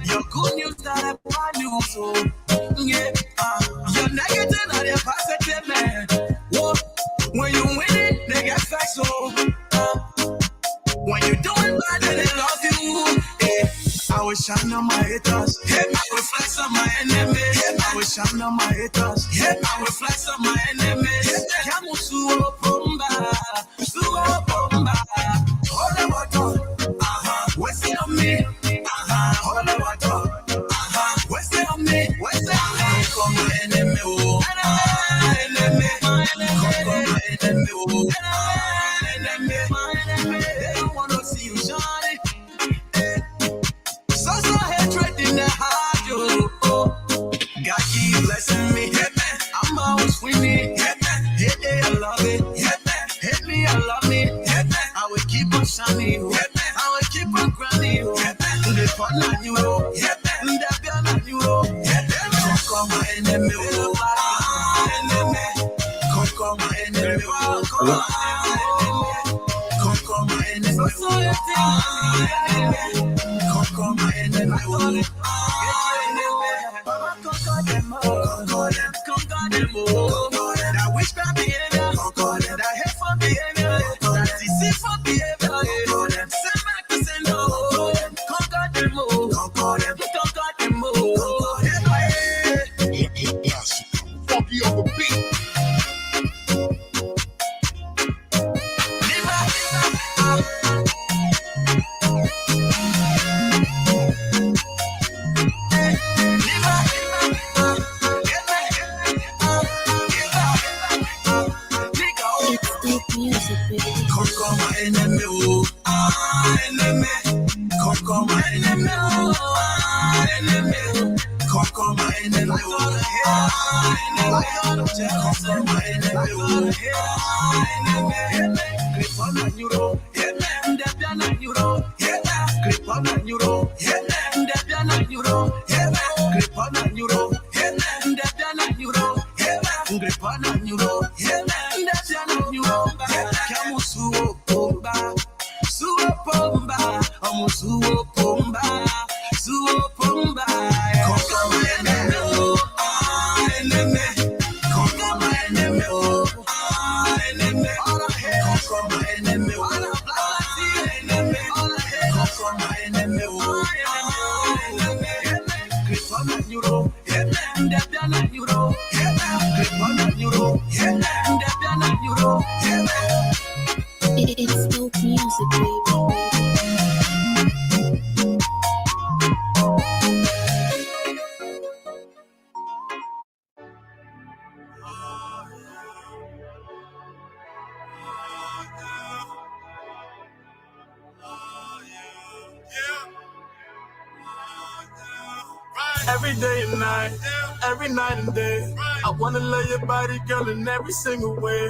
Your good news that I bad news, so yeah. Your negative and your positive, man. Whoa. When you win it, they get facts, so when you doing bad, then they love you. Yeah. I will shine on my haters. Yeah. I will flex on my enemies. Yeah. I will shine on my haters. Yeah. I will flex on my enemies. Kamu suo bomba, suo bomba. All the water, wasting on me. All the water, wasting on me. Wasting on me. Come my enemy, oh, enemy. Come my enemy, oh, enemy. They don't wanna see you shine. So hatred in their heart, yo. God keep blessing me. I'm always winning. Hit it, I love it. Hit me, I love me. I will keep on shining. I will keep on grinding. The fun on you, the beyond on you. Conquer my enemy, conquer my enemy, conquer my enemy, conquer my enemy. Conquer them all. That witchcraft behavior, that hateful behavior, that deceitful behavior, send back to send no. Conquer them all. Conquer them all. Funky on the beat. Conquer my enemy, enemy. Conquer my enemy, enemy. Conquer my enemy, conquer my enemy, grip on a euro, step down a euro, grip on a euro, step down a euro, grip on a euro, step down a euro, grip on a euro, step down a euro. Kamu suo bomba, amu suo bomba, conquer my enemy, enemy, conquer my enemy, enemy, conquer my enemy, enemy, conquer my enemy, grip on a euro, step down a euro, grip on a euro, step down a euro. It's dope music, baby. Every day and night, every night and day, I wanna love your body, girl, in every single way.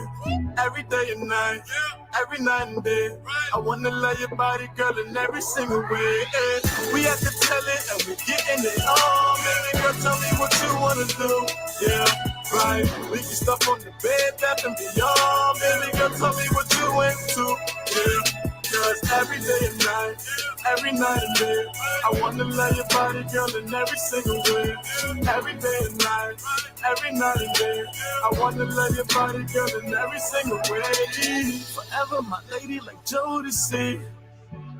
Every day and night, every night and day, I wanna love your body, girl, in every single way. We have to tell it and we getting it on. Baby girl, tell me what you wanna do. Yeah, right. We can stuff on the bed, bath and beyond. Baby girl, tell me what you into. Yeah. Cause every day and night and day, I wanna love your body, girl, in every single way. Every day and night and day, I wanna love your body, girl, in every single way. Forever my lady like Jodeci.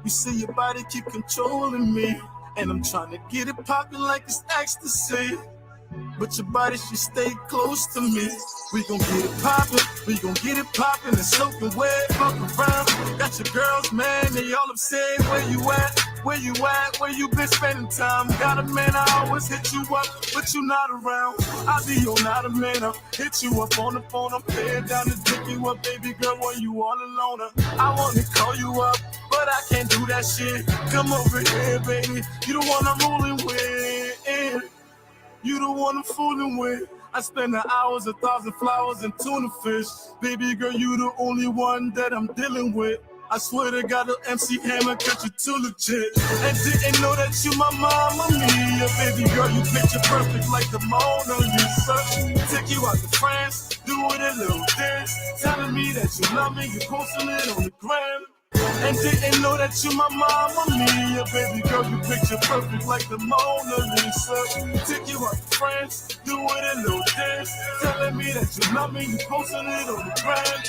You see your body keep controlling me, and I'm trying to get it poppin' like it's ecstasy. But your body should stay close to me. We gon' get it poppin', and soaking wet, fuck around. Got your girls, man, they all upset. Where you at? Where you been spending time? Got a man, I always hit you up, but you not around. I be on not a man, I'll hit you up on the phone. I'm paying down to pick you up, baby girl, when you all alone. I wanna call you up, but I can't do that shit. Come over here, baby, you the one I'm rolling with. You the one I'm fooling with. I spend the hours, 1,000 flowers and tuna fish. Baby girl, you the only one that I'm dealing with. I swear to God, the MC Hammer got you too legit. And didn't know that you my mama mia. Baby girl, you picture perfect like the Mona Lisa. Take you out to France, do it a little dance. Telling me that you love me, you posting it on the gram. And didn't know that you my mama mia. Baby girl, you picture perfect like the Mona Lisa. Take you out to France, do it a little dance. Telling me that you love me, you posting it on the gram.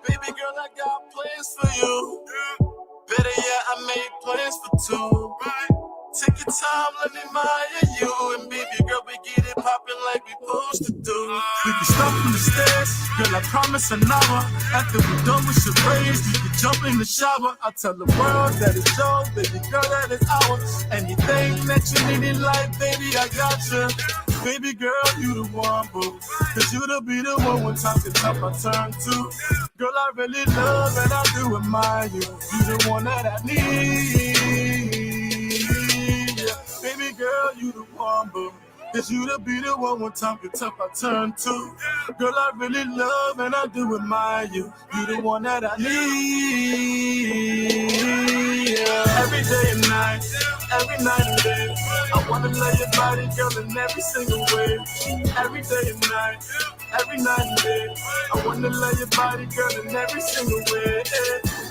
Baby girl, I got plans for you. Better yet, I made plans for two. Take your time, let me admire you. And baby girl, we get it poppin' like we supposed to do. We can start from the stairs, girl, I promise an hour. After we done with charades, we can jump in the shower. I'll tell the world that it's yours, baby girl, that it's ours. Anything that you need in life, baby, I got you. Baby girl, you the one, boo. Cause you to be the one time to top I turn to. Girl, I really love and I do admire you. You the one that I need. Baby girl, you the one, boo. Cause you to be the one time to top I turn to. Girl, I really love and I do admire you. You the one that I need. Yeah. Every day and night and day, I wanna love your body, girl, in every single way. Every day and night and day, I wanna love your body, girl, in every single way.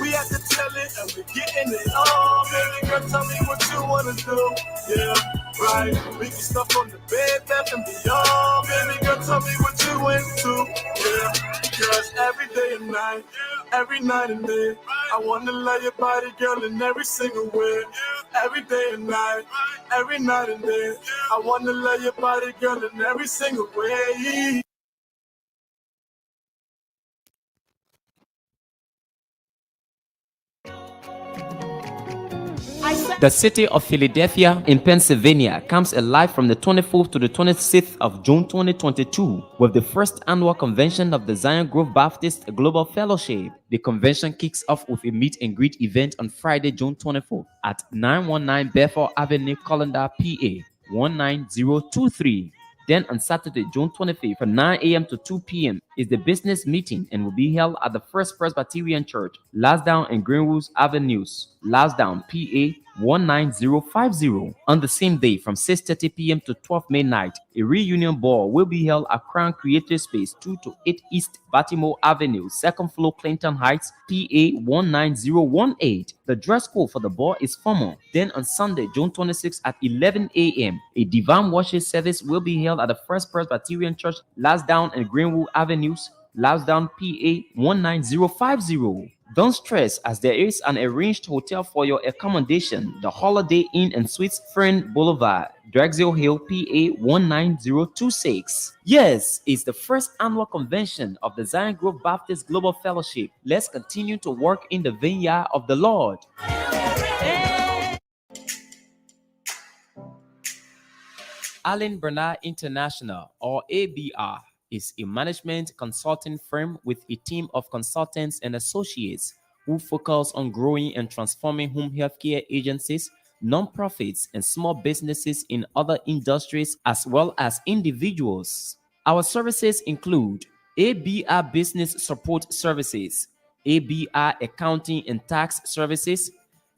We have to tell it and we're getting it on. Baby girl, tell me what you wanna do. Yeah, right. We can stuff on the bed, bath and beyond. Baby girl, tell me what you into. Yeah, cause every day and night and day, I wanna love your body, girl, in every single way. Every day and night and day, I wanna love your body, girl, in every single way. The city of Philadelphia in Pennsylvania comes alive from the 24th to the 26th of June 2022 with the first annual convention of the Zion Grove Baptist Global Fellowship. The convention kicks off with a meet and greet event on Friday, June 24th at 919 Bedford Avenue, Colander, PA 19023. Then on Saturday, June 25th, from 9 a.m. to 2 p.m. is the business meeting and will be held at the First Presbyterian Church, Lansdowne and Greenwood Avenues, Lansdowne, PA 19050. On the same day, from 6:30 p.m. to 12 midnight, a reunion ball will be held at Crown Creative Space, 2 to 8 East Baltimore Avenue, second floor, Clinton Heights, PA 19018. The dress code for the ball is formal. Then on Sunday, June 26th at 11 a.m., a divine worship service will be held at the First Presbyterian Church, Lansdowne and Greenwood Avenues, Lansdowne, PA 19050. Don't stress, as there is an arranged hotel for your accommodation, the Holiday Inn and Suites Friend Boulevard, Drexel Hill, PA 19026. Yes, it's the first annual convention of the Zion Grove Baptist Global Fellowship. Let's continue to work in the vineyard of the Lord. Allen Bernard International, or ABR, is a management consulting firm with a team of consultants and associates who focus on growing and transforming home healthcare agencies, nonprofits, and small businesses in other industries as well as individuals. Our services include ABR Business Support Services, ABR Accounting and Tax Services,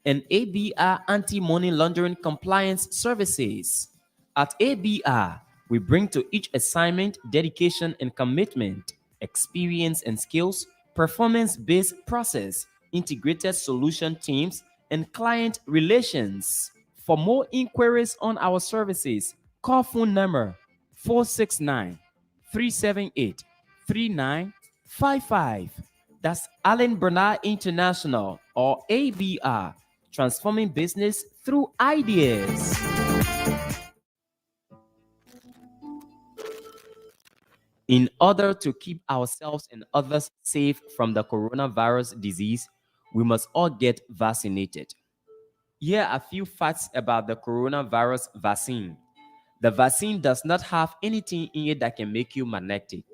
and ABR Anti-Money Laundering Compliance Services. At ABR, we bring to each assignment dedication and commitment, experience and skills, performance-based process, integrated solution teams, and client relations. For more inquiries on our services, call phone number 469 378 3955. That's Allen Bernard International, or ABR, transforming business through ideas. In order to keep ourselves and others safe from the coronavirus disease, we must all get vaccinated. Here are a few facts about the coronavirus vaccine. The vaccine does not have anything in it that can make you magnetic.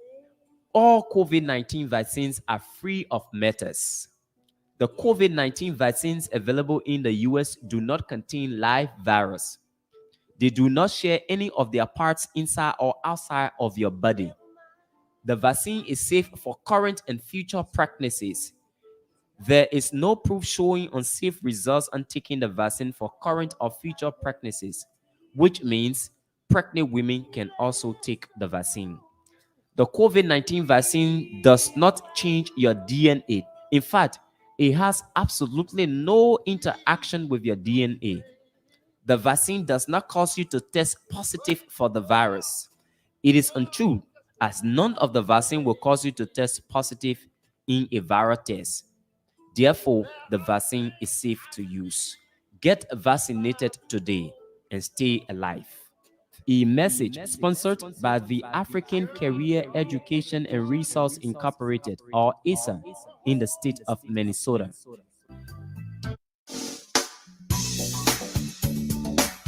All COVID-19 vaccines are free of metals. The COVID-19 vaccines available in the US do not contain live virus. They do not share any of their parts inside or outside of your body. The vaccine is safe for current and future pregnancies. There is no proof showing unsafe results on taking the vaccine for current or future pregnancies, which means pregnant women can also take the vaccine. The COVID-19 vaccine does not change your DNA. In fact, it has absolutely no interaction with your DNA. The vaccine does not cause you to test positive for the virus. It is untrue, as none of the vaccine will cause you to test positive in a viral test. Therefore, the vaccine is safe to use. Get vaccinated today and stay alive. A message sponsored by the African Career Education and Resource Incorporated, or ASA, in the state of Minnesota.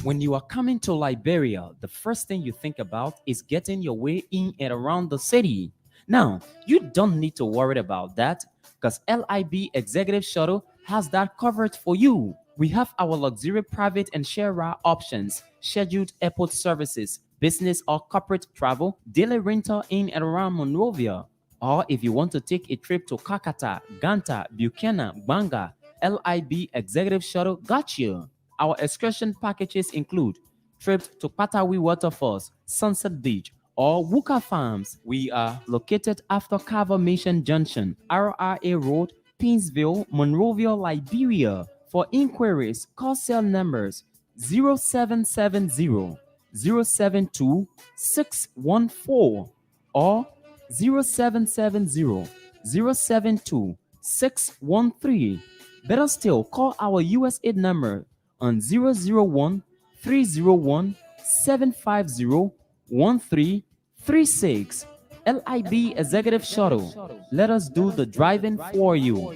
When you are coming to Liberia, the first thing you think about is getting your way in and around the city. Now, you don't need to worry about that because LIB Executive Shuttle has that covered for you. We have our luxury private and share ride options, scheduled airport services, business or corporate travel, daily rental in and around Monrovia. Or if you want to take a trip to Kakata, Ganta, Buchanan, Banga, LIB Executive Shuttle got you. Our excursion packages include trips to Patawi Waterfalls, Sunset Beach, or Wuka Farms. We are located after Carver Mission Junction, RRA Road, Pinsville, Monrovia, Liberia. For inquiries, call cell numbers 0770 072 614 or 0770 072 613. Better still, call our USA number on 001 301 750 1336. LIB Executive Shuttle. Let us do the driving for you.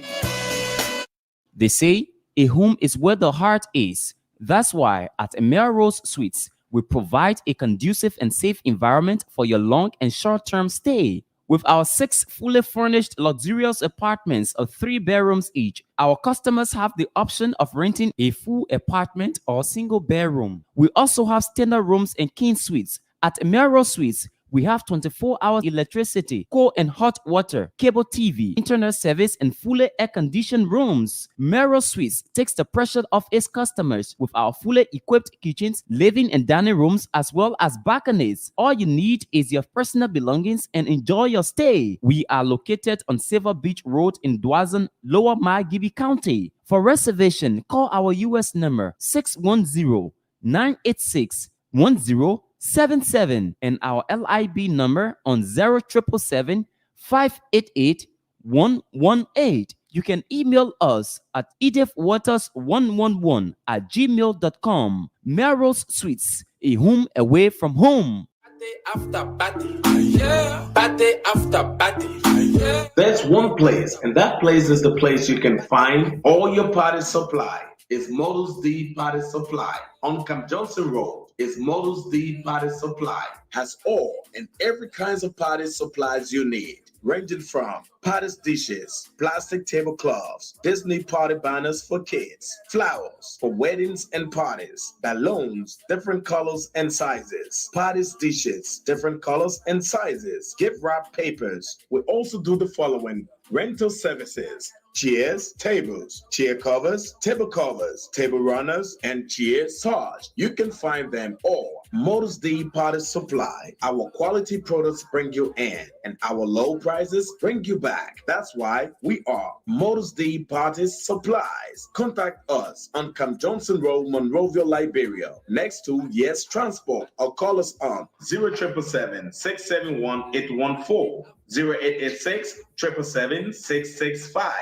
They say a home is where the heart is. That's why at Melrose Suites, we provide a conducive and safe environment for your long and short-term stay. With our 6 fully furnished luxurious apartments of 3 bedrooms each, our customers have the option of renting a full apartment or single bedroom. We also have standard rooms and king suites. At Melrose Suites, we have 24-hour electricity, cold and hot water, cable TV, internet service, and fully air-conditioned rooms. Melrose Suites takes the pressure off its customers with our fully equipped kitchens, living and dining rooms, as well as balconies. All you need is your personal belongings and enjoy your stay. We are located on Silver Beach Road in Dwazon, Lower Margibi County. For reservation, call our US number 610-986-1077 and our LIB number on 0777 588 118. You can email us at edithwaters111@gmail.com. Melrose Suites, a home away from home. Party after party, yeah. Party after party, yeah. There's one place, and that place is the place you can find all your party supply. It's Models D Party Supply on Camp Johnson Road. It's Models D Party Supply. Has all and every kinds of party supplies you need, ranging from party dishes, plastic tablecloths, Disney party banners for kids, flowers for weddings and parties, balloons, different colors and sizes, party dishes, different colors and sizes, gift wrap papers. We also do the following: rental services, chairs, tables, chair covers, table runners, and chair sarge. You can find them all. Modus D Party Supply. Our quality products bring you in, and our low prices bring you back. That's why we are Modus D Party Supplies. Contact us on Cam Johnson Road, Monrovia, Liberia, next to Yes Transport, or call us on 0777 671 814. 0886 777 665.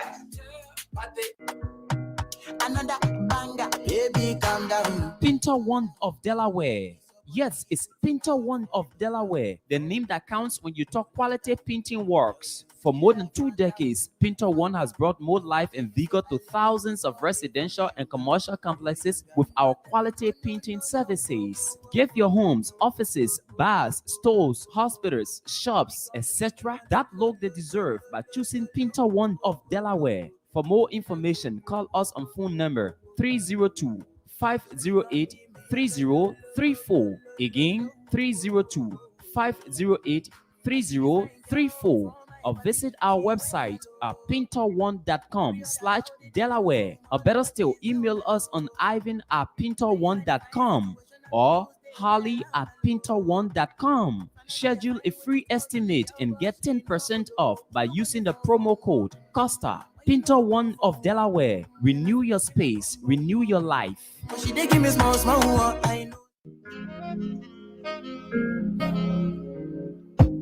Another banger, baby, calm down. Pinter One of Delaware. Yes, it's Pinter One of Delaware, the name that counts when you talk quality painting works. For more than 2 decades, Pinter One has brought more life and vigor to thousands of residential and commercial complexes with our quality painting services. Give your homes, offices, bars, stores, hospitals, shops, etc. that look they deserve by choosing Pinter One of Delaware. For more information, call us on phone number 302 508 3034. Again, 302 508 3034. Or visit our website at pinter1.com/Delaware. Or better still, email us on ivan@pinter1.com or holly@pinter1.com. Schedule a free estimate and get 10% off by using the promo code Costa. Pinter One of Delaware. Renew your space, renew your life. She dey give me small, I know.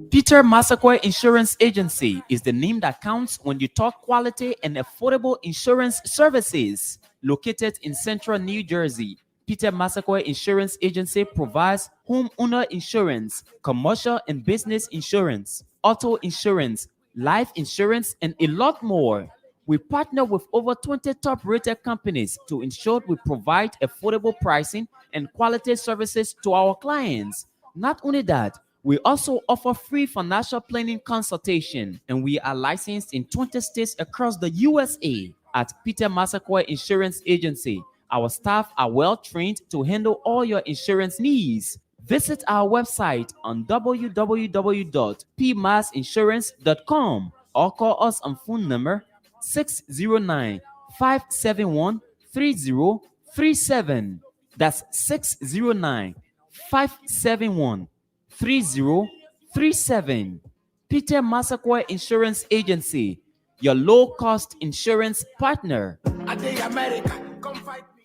Peter Massaquoi Insurance Agency is the name that counts when you talk quality and affordable insurance services. Located in central New Jersey, Peter Massaquoi Insurance Agency provides homeowner insurance, commercial and business insurance, auto insurance, life insurance, and a lot more. We partner with over 20 top-rated companies to ensure we provide affordable pricing and quality services to our clients. Not only that, we also offer free financial planning consultation, and we are licensed in 20 states across the USA. At Peter Massaquoi Insurance Agency, our staff are well trained to handle all your insurance needs. Visit our website on www.pmassinsurance.com or call us on phone number 609-571-3037. That's 609-571-3037. Peter Massaquoi Insurance Agency, your low-cost insurance partner. I dey America, come fight me.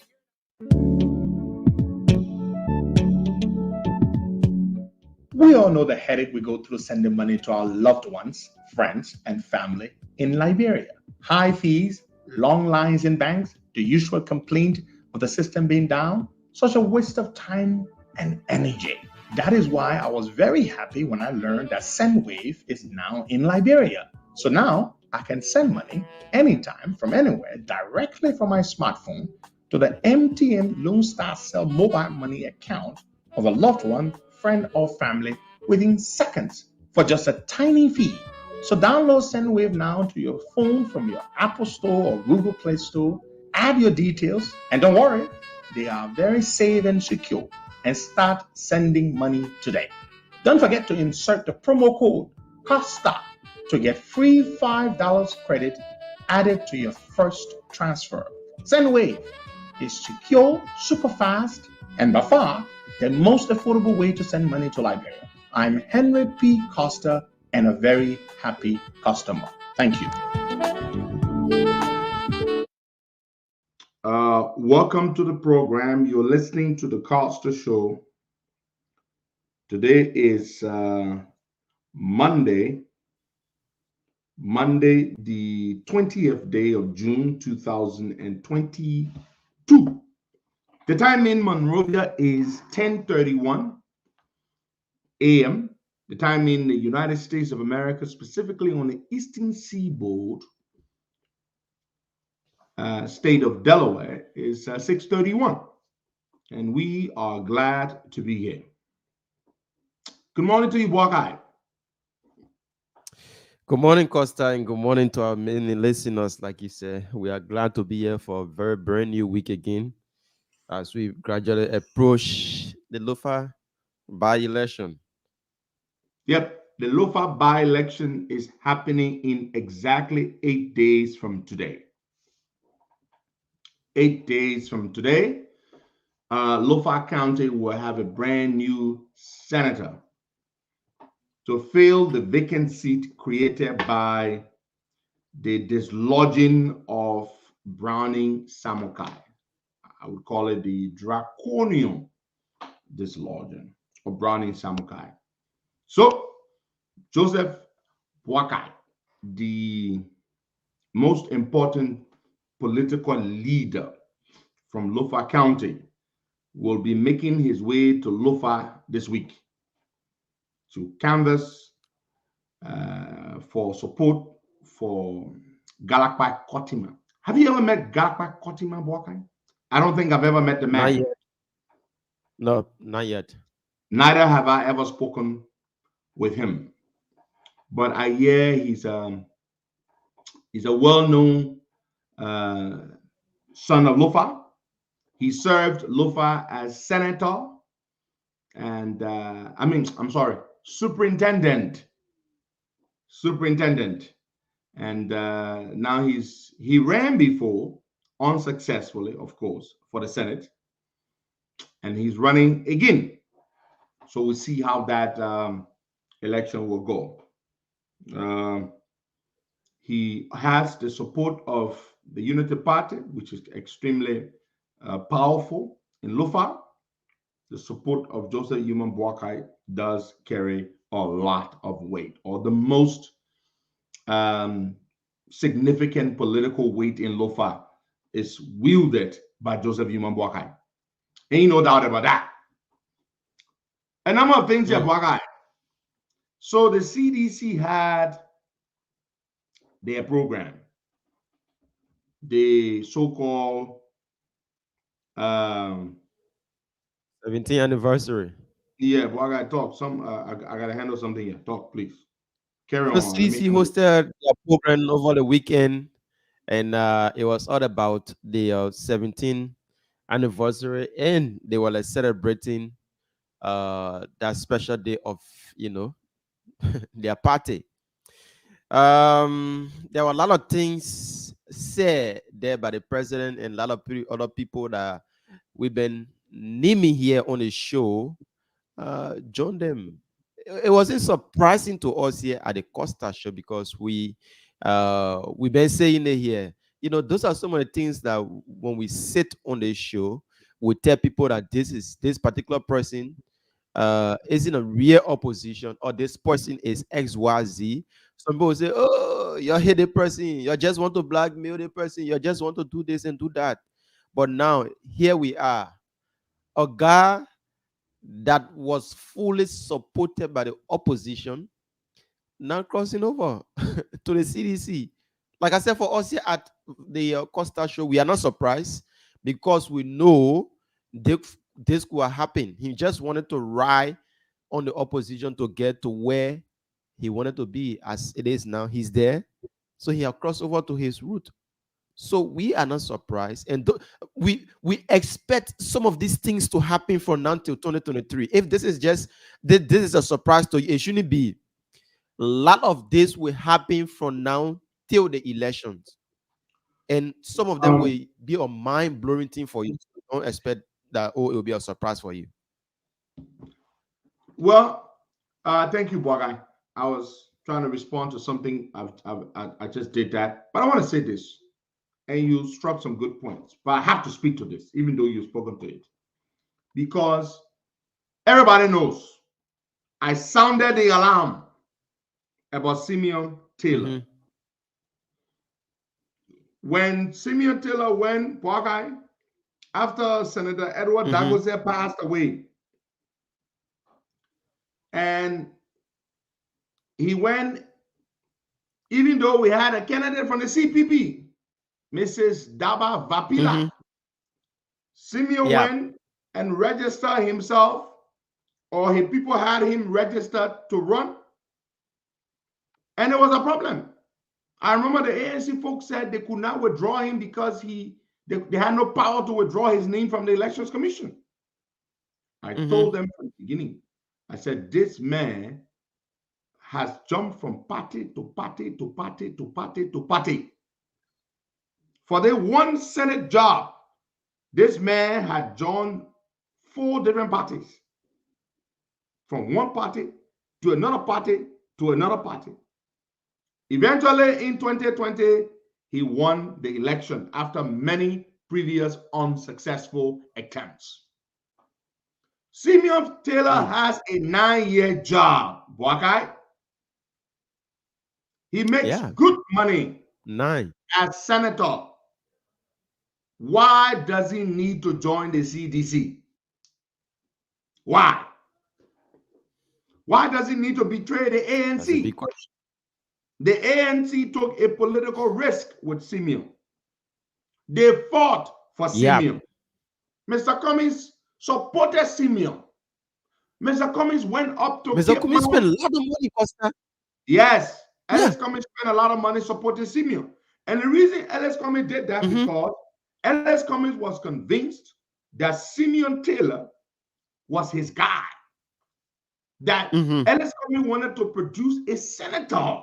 We all know the headache we go through sending money to our loved ones, friends, and family in Liberia. High fees, long lines in banks, the usual complaint of the system being down, such a waste of time and energy. That is why I was very happy when I learned that SendWave is now in Liberia. So now I can send money anytime from anywhere directly from my smartphone to the MTN Lone Star Cell mobile money account of a loved one, friend, or family within seconds for just a tiny fee. So download SendWave now to your phone from your Apple Store or Google Play Store. Add your details, and don't worry, they are very safe and secure, and start sending money today. Don't forget to insert the promo code COSTA to get free $5 credit added to your first transfer. SendWave is secure, super fast, and by far the most affordable way to send money to Liberia. I'm Henry P. Costa and a very happy customer. Thank you. Welcome to the program. You're listening to the Costa Show. Today is Monday, the 20th day of June, 2022. The time in Monrovia is 10:31 a.m. The time in the United States of America, specifically on the Eastern Seaboard, state of Delaware, is 6:31, and we are glad to be here. Good morning to you, Buckeye. Good morning, Costa, and good morning to our many listeners. Like you said, we are glad to be here for a very brand new week again as we gradually approach the Lofa by-election. Yep. the Lofa by-election is happening in exactly 8 days from today. 8 days from today, Lofa County will have a brand new senator to fill the vacant seat created by the dislodging of Browning Samukai. I would call it the draconian dislodging of Browning Samukai. So, Joseph Boakai, the most important political leader from Lofa County, will be making his way to Lofa this week to canvass for support for Galakpai Kotima. Have you ever met Galakpai Kotima, Boakai? I don't think I've ever met the man. Not yet. No, not yet. Neither have I ever spoken with him. But I hear he's a well-known son of Lofa. He served Lofa as senator and superintendent. And now he ran before unsuccessfully, of course, for the Senate, and he's running again. So we'll see how that election will go. He has the support of the Unity Party, which is extremely powerful in Lufa. The support of Joseph Human Boakai does carry a lot of weight, or the most significant political weight in Lufa is wielded by Joseph Human Boakai. Ain't no doubt about that. A number of things here, Boakai. So the CDC had their program, the so-called 17th anniversary. Yeah, but I gotta talk. I gotta handle something here. Talk, please. Carry So on. CDC hosted a program over the weekend, and it was all about the 17th anniversary, and they were like celebrating that special day of their party. There were a lot of things said there by the president and a lot of other people that we've been naming here on the show. Join them. It wasn't surprising to us here at the Costa Show because we've been saying it here. Those are some of the things that when we sit on the show, we tell people that this particular person is in a real opposition, or this person is XYZ. Some people say, oh, you hate the person, you just want to blackmail the person, you just want to do this and do that. But now here we are, a guy that was fully supported by the opposition now crossing over to the CDC. Like I said, for us here at the Costa Show, we are not surprised because we know this could happen. He just wanted to ride on the opposition to get to where he wanted to be. As it is now, he's there. So he has crossed over to his route. So we are not surprised, and we expect some of these things to happen from now till 2023. If this is a surprise to you, it shouldn't be. A lot of this will happen from now till the elections, and some of them will be a mind-blowing thing for you. Don't expect that it will be a surprise for you. Well, thank you, Boakai. I was trying to respond to something. I just did that, but I want to say this. And you struck some good points, but I have to speak to this, even though you've spoken to it, because everybody knows I sounded the alarm about Simeon Taylor. When Simeon Taylor went, Boakai, after Senator Edward Dagose passed away, and he went, even though we had a candidate from the CPP, Mrs. Daba Vapila. Simeon went and registered himself, or his people had him registered to run, and it was a problem. I remember the ANC folks said they could not withdraw him because they had no power to withdraw his name from the Elections Commission. I told them from the beginning, I said, this man has jumped from party to party to party to party to party. For the one Senate job, this man had joined 4 different parties. From one party to another party to another party. Eventually, in 2020, he won the election after many previous unsuccessful attempts. Simeon Taylor has a 9-year job, Boakai. He makes good money 9 as senator. Why does he need to join the CDC? Why? Why does he need to betray the ANC? That's a big question. The ANC took a political risk with Simeon. They fought for Simeon. Mr. Cummings supported Simeon. Mr. Cummings went up to Mr. Cummings spent a lot of money, Costa. Yes, Ellis Cummings spent a lot of money supporting Simeon. And the reason Ellis Cummings did that because Ellis Cummings was convinced that Simeon Taylor was his guy. That Ellis Cummings wanted to produce a senator.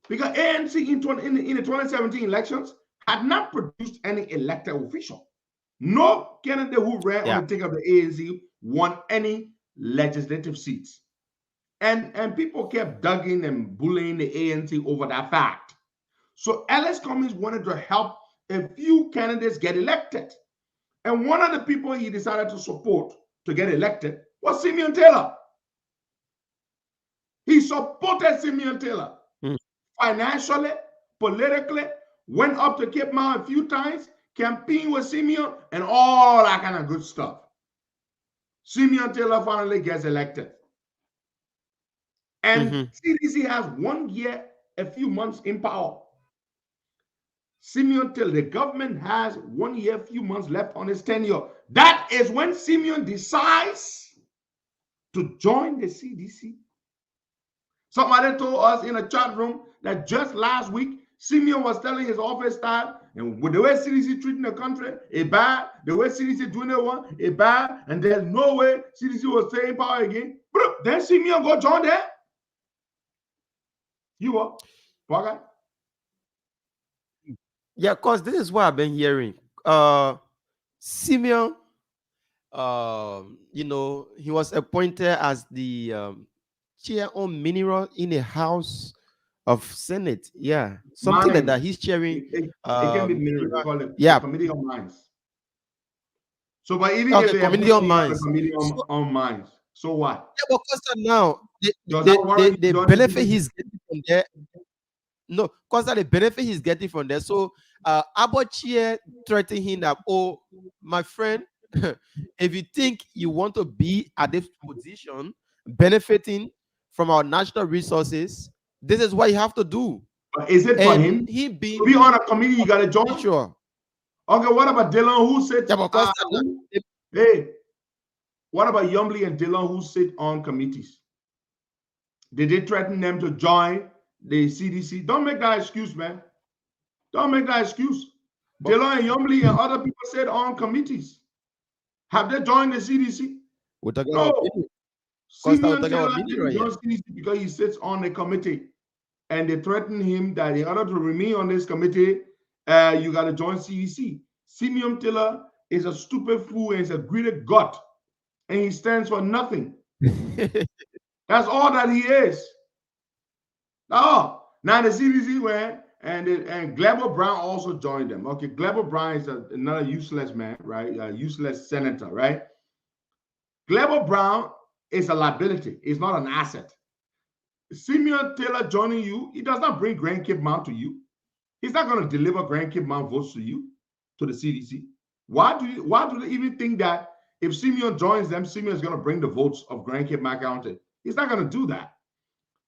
Because ANC in the 2017 elections had not produced any elected official. No candidate who ran on the ticket of the ANC won any legislative seats. And people kept dugging and bullying the ANC over that fact. So Ellis Cummings wanted to help a few candidates get elected. And one of the people he decided to support to get elected was Simeon Taylor. He supported Simeon Taylor. Financially, politically, went up to Cape Mount a few times, campaigned with Simeon, and all that kind of good stuff. Simeon Taylor finally gets elected. And CDC has 1 year, a few months in power. Simeon Taylor, the government has 1 year, a few months left on his tenure. That is when Simeon decides to join the CDC. Somebody told us in a chat room that just last week, Simeon was telling his office staff, and with the way CDC treating the country, it bad. The way CDC doing it one, it bad. And there's no way CDC will stay in power again. But then Simeon go join there. You are, okay? Yeah, because this is what I've been hearing. Simeon, you know, he was appointed as the chair on mineral in the House of Senate. Yeah, something like that. He's chairing. It can be mineral. Call it Committee on Mines. So, but even if they Committee on Mines. Committee on Mines, so what? Yeah, but Costa now the benefit he's getting from there. No, Costa, the benefit he's getting from there. So, Abochie threatening him that, oh, my friend, if you think you want to be at this position, benefiting from our natural resources, this is what you have to do. But is it for him? He being to be on a committee, you got to join. Sure. Okay, what about Dylan who sits? Yeah, but Costa, hey, what about Yumbly and Dylan who sit on committees? Did they threaten them to join the CDC? Don't make that excuse, man. Don't make that excuse. Dylan and Yumbly and other people sit on committees. Have they joined the CDC? We're talking no. about Simeon Taylor didn't join CDC because he sits on the committee. And they threatened him that in order to remain on this committee, you got to join CDC. Simeon Taylor is a stupid fool and is a greedy gut. And he stands for nothing. That's all that he is. Oh, now the CDC went and Glebo Brown also joined them. Okay, Glebo Brown is another useless man, right? A useless senator, right? Glebo Brown is a liability. It's not an asset. Simeon Taylor joining you, he does not bring Grand Cape Mount to you. He's not going to deliver Grand Cape Mount votes to you, to the CDC. Why do they even think that if Simeon joins them, Simeon is going to bring the votes of Grand Cape Mount County? He's not going to do that.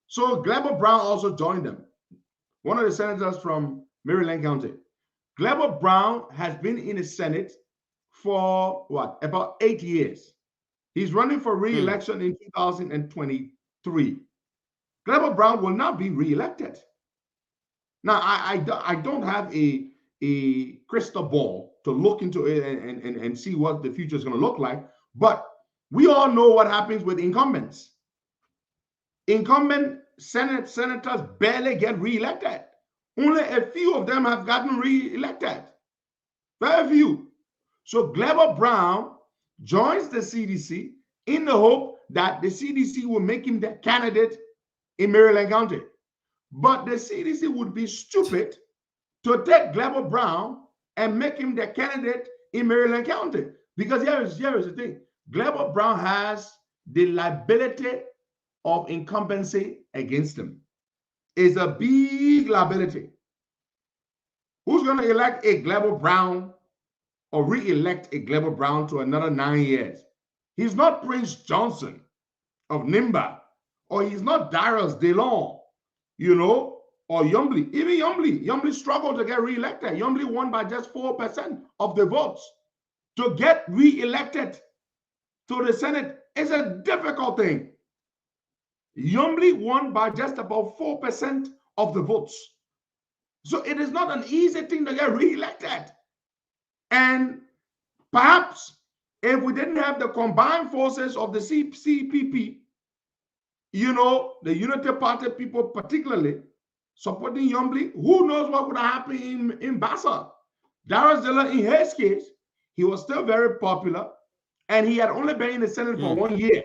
So Glebo Brown also joined them. One of the senators from Maryland County. Glebo Brown has been in the Senate for what? About 8 years. He's running for re-election in 2023. Glebo Brown will not be re-elected. Now, I don't have a crystal ball to look into it and see what the future is going to look like, but we all know what happens with incumbents. Incumbent senators barely get re-elected. Only a few of them have gotten re-elected. Very few. So Gleba Brown joins the CDC in the hope that the CDC will make him the candidate in Maryland County. But the CDC would be stupid to take Gleba Brown and make him the candidate in Maryland County. Because here is the thing. Gleba Brown has the liability of incumbency against him. It's a big liability. Who's going to elect a Gleba Brown or re-elect a Gleba Brown to another 9 years? He's not Prince Johnson of Nimba, or he's not Darius DeLong, or Yombly. Even Yombly struggled to get re-elected. Yombly won by just 4% of the votes. To get re-elected to the Senate is a difficult thing. Yombly won by just about 4% of the votes. So it is not an easy thing to get re-elected. And perhaps if we didn't have the combined forces of the CPP, the Unity Party people particularly supporting Yombly, who knows what would have happened in Bassa. Darius Dilla, in his case, he was still very popular, and he had only been in the Senate for 1 year.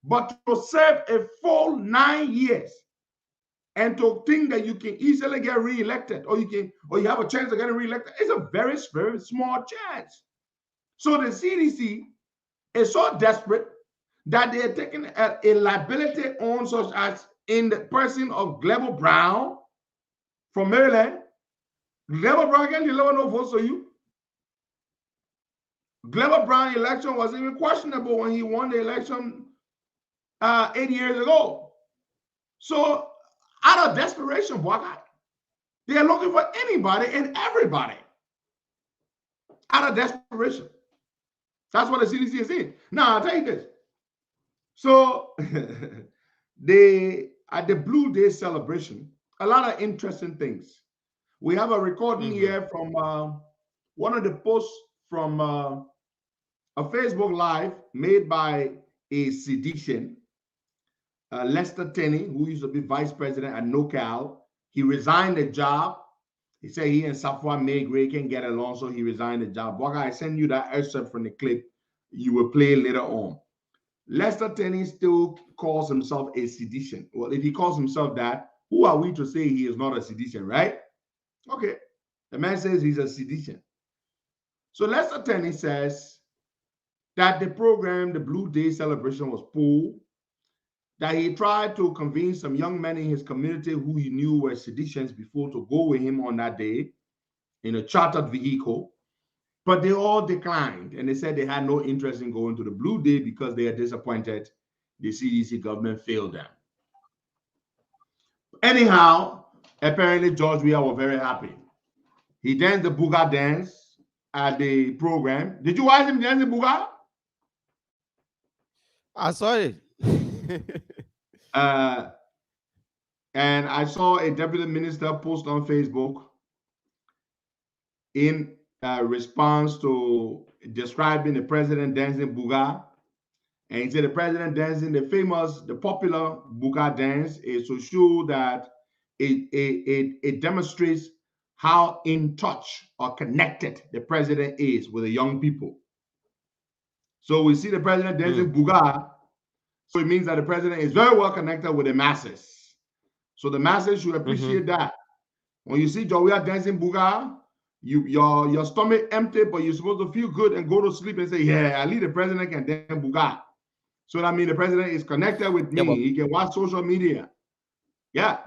But to serve a full 9 years and to think that you can easily get re-elected, or you have a chance of getting re-elected, it's a very, very small chance. So the CDC is so desperate that they are taking a liability on, such as in the person of Gleba Brown from Maryland. Gleba Brown can deliver no votes for you. Gleba Brown election was even questionable when he won the election 8 years ago. So out of desperation, they are looking for anybody and everybody. Out of desperation. That's what the CDC is in. Now, I'll tell you this. So at the Blue Day celebration, a lot of interesting things. We have a recording here from one of the posts from a Facebook Live made by a seditian, Lester Tenney, who used to be vice president at NOCAL. He resigned the job. He said he and Safwa Megre can get along, so he resigned the job. Waka, I send you that excerpt from the clip you will play later on. Lester Tenney still calls himself a sedition. Well, if he calls himself that, who are we to say he is not a sedition, right? Okay. The man says he's a sedition. So Lester Tenney says that the program, the Blue Day celebration, was pulled, that he tried to convince some young men in his community who he knew were seditions before to go with him on that day in a chartered vehicle, but they all declined, and they said they had no interest in going to the Blue Day because they are disappointed the CDC government failed them. Anyhow, apparently George Weah was very happy. He danced the Booga dance at the program. Did you watch him dance the Booga? I saw it. And I saw a deputy minister post on Facebook in response to describing the president dancing Booga. And he said the president dancing the popular Booga dance is to show that it demonstrates how in touch or connected the president is with the young people. So we see the president dancing Booga. So it means that the president is very well connected with the masses. So the masses should appreciate that. When you see Joia dancing Booga, your stomach empty, but you're supposed to feel good and go to sleep and say, yeah, at least the president can dance Booga. So that means the president is connected with me. He can watch social media. Yeah.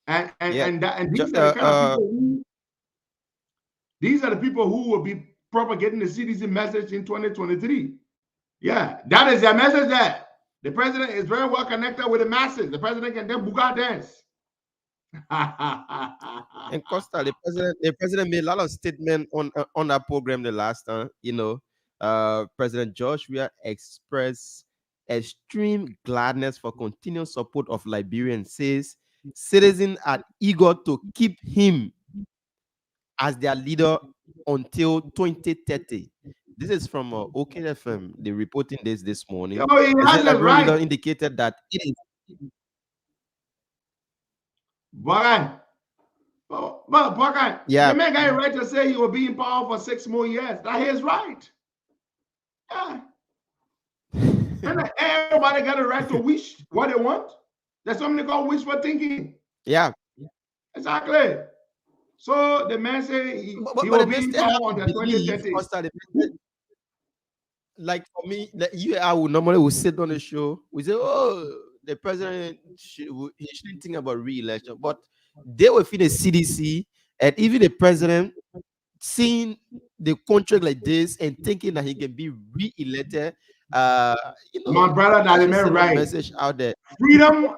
And these are the kind of people these are the people who will be propagating the CDC message in 2023. Yeah, that is their message there. The president is very well connected with the masses. The president can then Booga dance. And Costa, the president made a lot of statements on that program the last time. President George Weah expressed extreme gladness for continued support of Liberians. Says citizens are eager to keep him as their leader until 2030. This is from OKFM. They're reporting this morning. Oh, he has the it right. leader indicated that it is. But Yeah. the man got it right to say he will be in power for 6 more years. That is right. Yeah. And everybody got a right to wish what they want. There's something called wishful thinking. Yeah. Exactly. So the man say he But will the be man in still power have on to the believe, 2030. Costa, like for me, I would normally sit on the show. We say, oh, the president he shouldn't think about re-election, but they will feed the CDC and even the president seeing the contract like this and thinking that he can be re-elected. My brother, that that the should man send a right. message out there. Freedom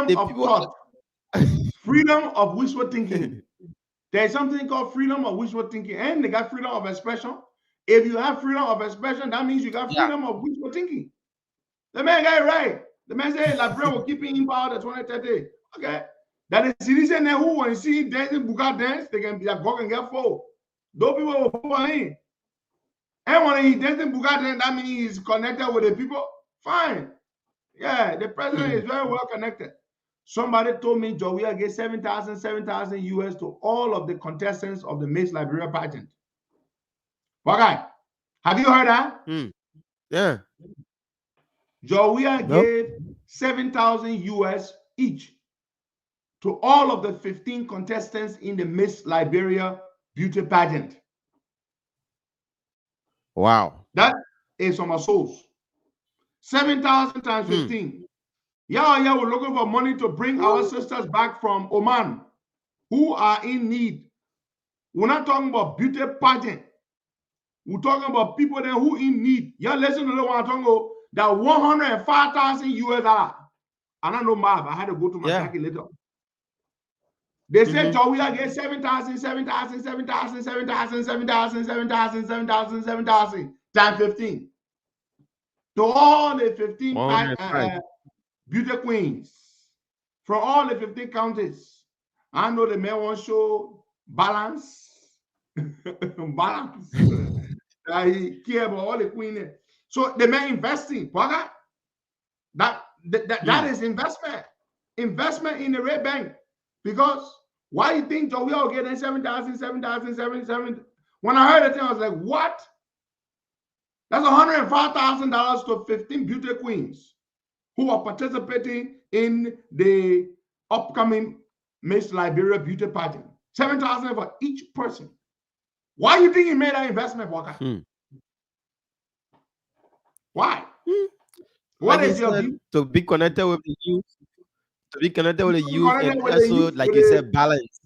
The of people thought, freedom of wishful thinking. There's something called freedom of wishful thinking, and they got freedom of expression. If you have freedom of expression, that means you got freedom of wishful thinking. The man got it right. The man said Liberia will keep him in power the 2030. Okay. That is citizen who when you see dancing Buga dance, they can be like go and get full. Those people will follow him. And when he dancing Buga dance, that means he's connected with the people. Fine. Yeah, the president is very well connected. Somebody told me Joey gave 7,000 US to all of the contestants of the Miss Liberia pageant. What guy? Have you heard that? Yeah. Joey Nope. gave 7,000 US each to all of the 15 contestants in the Miss Liberia beauty pageant. Wow. That is from our souls. 7,000 times 15. Yeah, we're looking for money to bring our sisters back from Oman who are in need. We're not talking about beauty pageant. We're talking about people there who in need. Yeah, listen to the one I'm talking about. That 105,000 US dollar. I don't know math. I had to go to my calculator. They said Jawia get 7,000, 7,000, 7,000, 7,000, 7,000, 7,000, 7,000, 7,000 times 15. To all the 15 beauty queens from all the 15 counties. I know the man wants to show balance. Balance. He care about all the queens. So the man investing. That is investment. Investment in the red bank. Because why you think we all getting 7,000, 7,000, 7,000? When I heard it, I was like, what? That's $105,000 to 15 beauty queens who are participating in the upcoming Miss Liberia beauty pageant. 7,000 for each person. Why do you think he made that investment, Waka? Why? What Like is your view? to be connected with the youth, to be connected with the youth, and also, like you said, balance.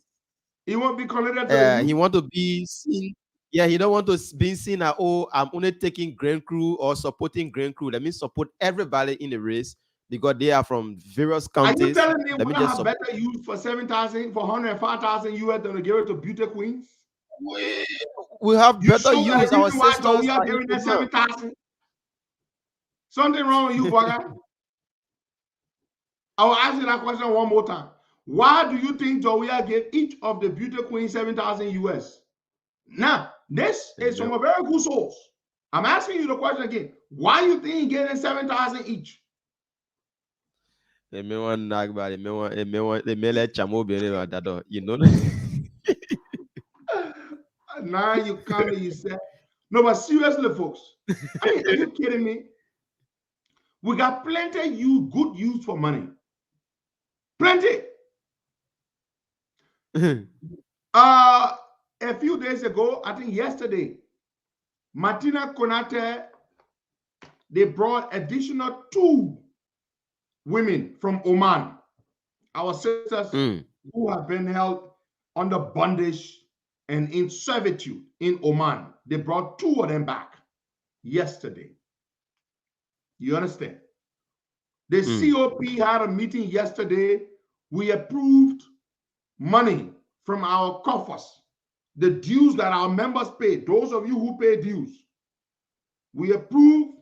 He won't be connected to the youth. He want to be seen. Yeah, he don't want to be seen as, oh, I'm only taking Grand Crew or supporting Grand Crew. Let me support everybody in the race because they are from various counties. Are you telling me we have better youth for 7,000, for 105,000 US than to give it to beauty queens? We have better youth. Our sisters we are giving them 7,000. Something wrong with you, Boga. I will ask you that question one more time. Why do you think Joia gave each of the beauty queens 7,000 US? Now, this is from a very good source. I'm asking you the question again. Why do you think he gave them 7,000 each? You know. Now you come and you say, no, but seriously, folks, are you kidding me? We got plenty good use for money. Plenty. A few days ago, I think yesterday, Martina Konate, they brought additional 2 women from Oman, our sisters who have been held under bondage and in servitude in Oman. They brought 2 of them back yesterday. You understand? The COP had a meeting yesterday. We approved money from our coffers, the dues that our members pay, those of you who pay dues. We approved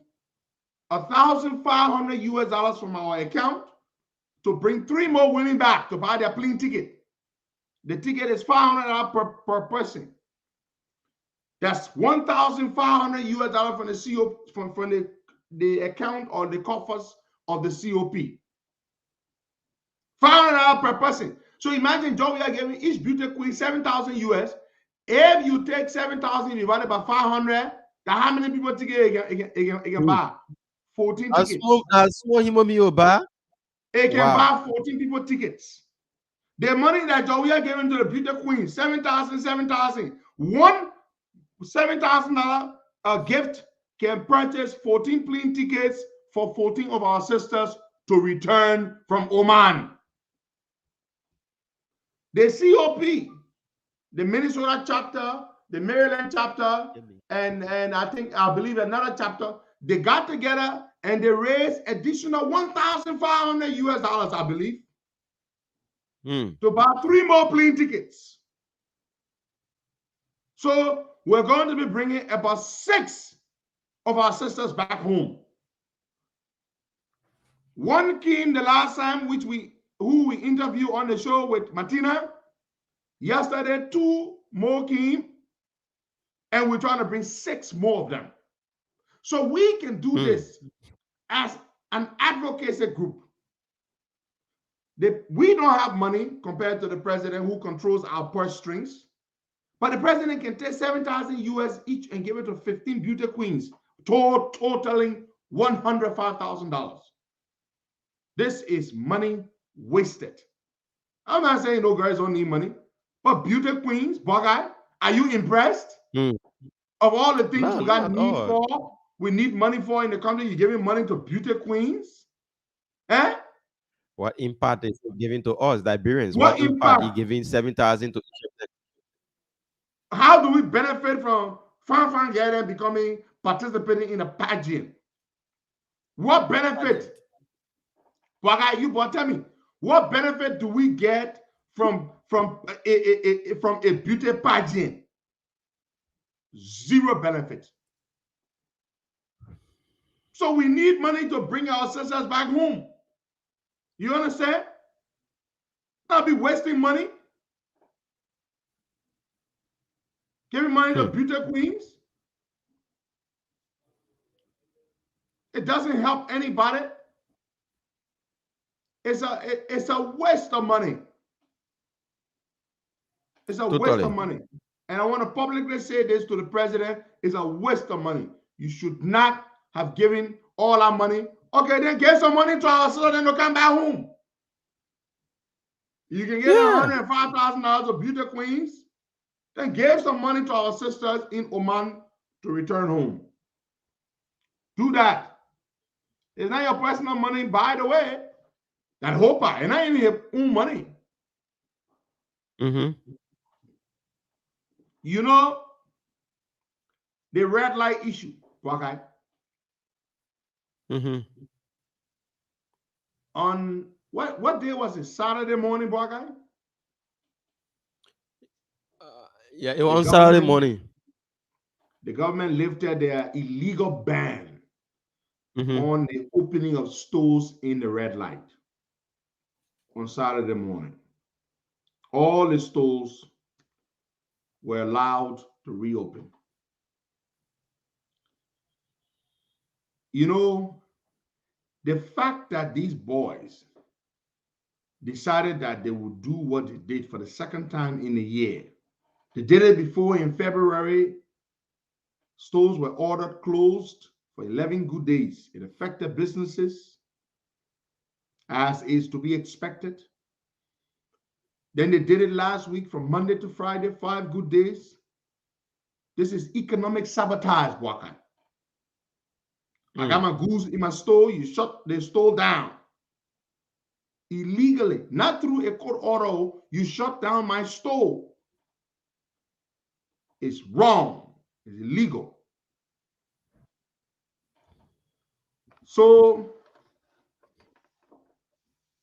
$1,500 US from our account to bring 3 more women back to buy their plane ticket. The ticket is $500 per person. That's $1,500 US from the COP, from the account or the coffers of the COP. $500 per person. So imagine Joe, we are giving each beauty queen 7,000 US. If you take 7,000 divided by 500, that how many people ticket it can buy? 14 tickets. It can buy 14 people tickets. The money that Joey are giving to the beauty queen, 7,000, 7,000. One $7,000 gift can purchase 14 plane tickets for 14 of our sisters to return from Oman. The COP, the Minnesota chapter, the Maryland chapter, and I believe another chapter, they got together and they raised additional 1,500 US dollars, I believe, to buy 3 more plane tickets. So we're going to be bringing about 6 of our sisters back home. One came the last time, who we interviewed on the show with Martina. Yesterday, 2 more came, and we're trying to bring 6 more of them. So we can do this as an advocacy group. We don't have money compared to the president who controls our purse strings, but the president can take 7,000 US each and give it to 15 beauty queens, totaling $105,000. This is money wasted. I'm not saying no girls don't need money, but beauty queens, Bogart, are you impressed? Of all the things we got need for, we need money for in the country, you're giving money to beauty queens? Eh? What impact is it giving to us, Liberians? What impact? Is giving 7,000 to each of them? How do we benefit from Fan Getting becoming participating in a pageant? What benefit? You tell me, what benefit do we get from a beauty pageant? Zero benefit. So we need money to bring our sisters back home. You understand? Not be wasting money. Giving money to beauty queens. It doesn't help anybody. It's a waste of money. It's a waste of money. And I want to publicly say this to the president. It's a waste of money. You should not have given all our money. Okay, then give some money to our children to come back home. You can get $105,000 of beauty queens. Then give some money to our sisters in Oman to return home. Do that. It's not your personal money, by the way. That hope and not even your own money. You know, the red light issue, okay? On what day was it? Saturday morning, Bogart? Yeah, it was on Saturday morning. The government lifted their illegal ban on the opening of stores in the red light on Saturday morning. All the stores were allowed to reopen. You know, the fact that these boys decided that they would do what they did for the second time in a year. They did it before in February. Stores were ordered closed for 11 good days. It affected businesses, as is to be expected. Then they did it last week from Monday to Friday, 5 good days. This is economic sabotage, Waka. I got my goods in my store, you shut the store down. Illegally, not through a court order, you shut down my store. It's wrong, it's illegal. So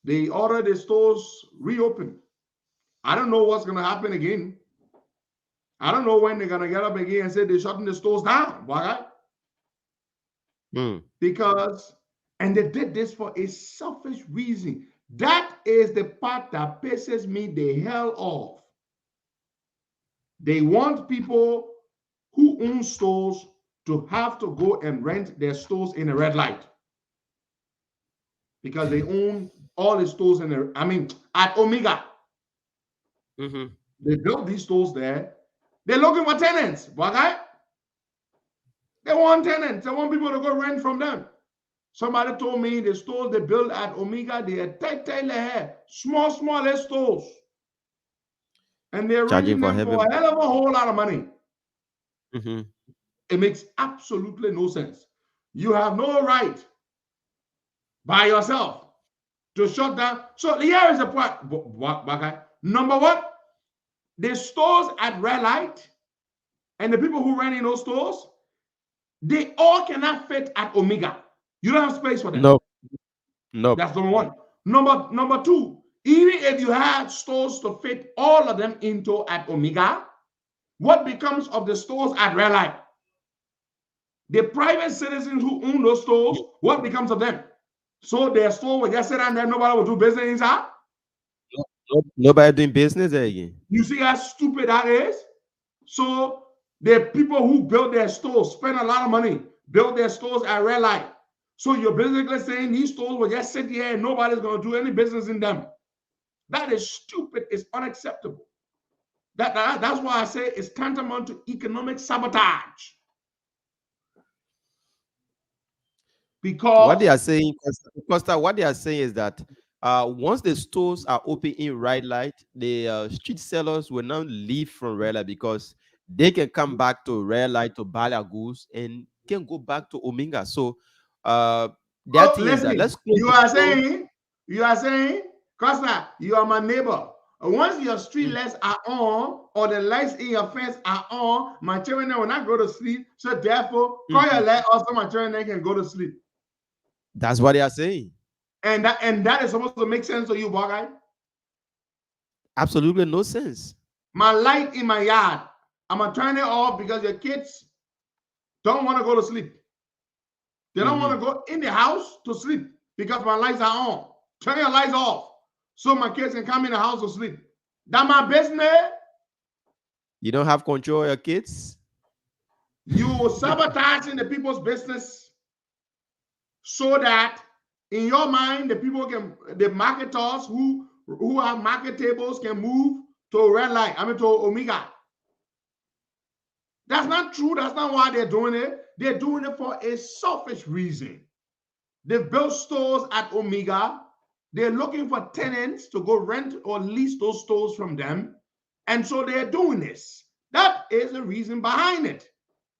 they ordered the stores reopen. I don't know what's going to happen again. I don't know when they're going to get up again and say they're shutting the stores down. Why? Because, and they did this for a selfish reason. That is the part that pisses me the hell off. They want people who own stores to have to go and rent their stores in a red light. Because they own all the stores in the, at Omega. Mm-hmm. They built these stores there. They're looking for tenants, okay? They want tenants. They want people to go rent from them. Somebody told me the stores they built at Omega, they are tight, small stores. And they're Charging renting for them heavy. for a hell of a whole lot of money. Mm-hmm. It makes absolutely no sense. You have no right by yourself to shut down. So here is the point. Number one, the stores at Red Light and the people who run in those stores, they all cannot fit at Omega. You don't have space for them. No. Nope. That's number one. Number two, even if you had stores to fit all of them into at Omega, what becomes of the stores at Red Light? The private citizens who own those stores, what becomes of them? So their store will just sit down there, nobody will do business inside. Nobody doing business there again. You see how stupid that is? So the people who built their stores spend a lot of money, build their stores at Red Light. So you're basically saying these stores will just sit here and nobody's going to do any business in them. That is stupid. It's unacceptable. That's why I say it's tantamount to economic sabotage. Because What they are saying, Costa, what they are saying is that once the stores are open in Red Light, the street sellers will now leave from Red Light because they can come back to Red Light to buy their goods and can go back to Omega. So that thing is that let's close you the are store. saying, Costa, you are my neighbor. Once your street lights are on or the lights in your fence are on, my children will not go to sleep. So therefore, call your light also my children can go to sleep. That's what they are saying. And that is supposed to make sense to you, guy. Absolutely no sense. My light in my yard, I'm gonna turn it off because your kids don't want to go to sleep. They don't want to go in the house to sleep because my lights are on. Turn your lights off so my kids can come in the house to sleep. That's my business. You don't have control of your kids. You sabotaging the people's business so that in your mind the marketers who have market tables can move to Red Light, to Omega. That's not true. That's not why they're doing it. They're doing it for a selfish reason. They've built stores at Omega. They're looking for tenants to go rent or lease those stores from them. And so they're doing this. That is the reason behind it.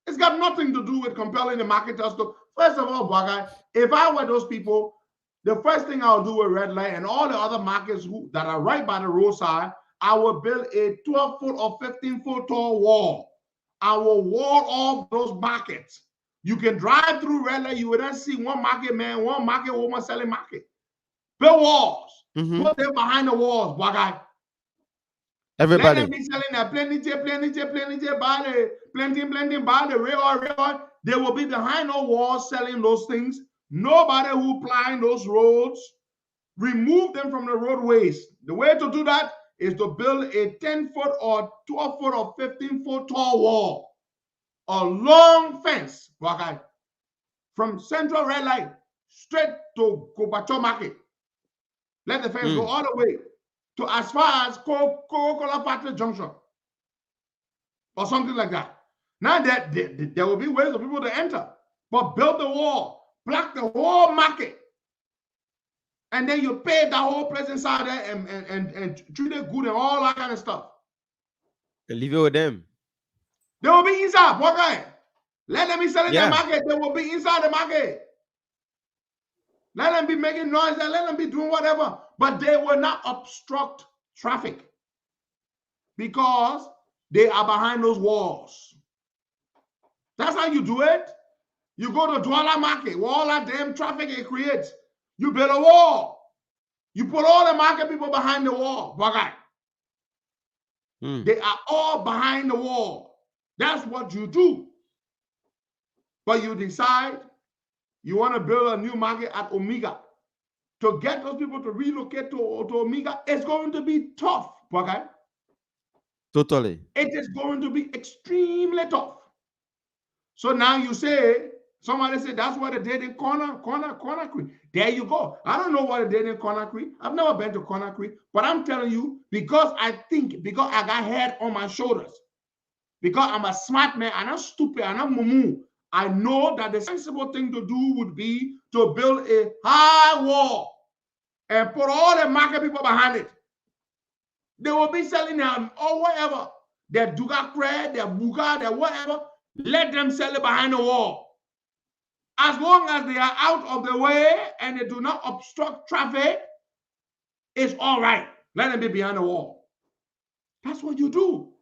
It's got nothing to do with compelling the marketers to. First of all, Bagai, if I were those people, the first thing I'll do with Red Light and all the other markets that are right by the roadside, I will build a 12-foot or 15-foot tall wall. I will wall off those markets. You can drive through Red Light, you will then see one market man, one market woman selling market. Build walls. Put them behind the walls, Bagai. Everybody. Let them be selling that plenty, buy the real. They will be behind those walls selling those things. Nobody who plying those roads, remove them from the roadways. The way to do that is to build a 10-foot or 12-foot or 15-foot tall wall, a long fence, okay, from Central Red Light straight to Copacho Market. Let the fence go all the way to as far as Coca-Cola Factory Junction or something like that. Now there will be ways for people to enter, but build the wall, block the whole market, and then you pay the whole place inside there and treat it good and all that kind of stuff. And leave it with them. They will be inside, okay? Let them be selling the market. They will be inside the market. Let them be making noise and let them be doing whatever, but they will not obstruct traffic because they are behind those walls. That's how you do it. You go to Douala Market, where all that damn traffic it creates. You build a wall. You put all the market people behind the wall. They are all behind the wall. That's what you do. But you decide you want to build a new market at Omega. To get those people to relocate to Omega, it's going to be tough. Totally. It is going to be extremely tough. So now you say, Somebody said that's what they did in Conakry. There you go. I don't know what they did in Conakry. I've never been to Conakry, but I'm telling you, because I got head on my shoulders, because I'm a smart man, I'm not stupid, I'm not mumu. I know that the sensible thing to do would be to build a high wall and put all the market people behind it. They will be selling them or whatever. Their Duga Cred, their Buga, their whatever. Let them sell it behind the wall. As long as they are out of the way and they do not obstruct traffic, it's all right. Let them be behind the wall. That's what you do.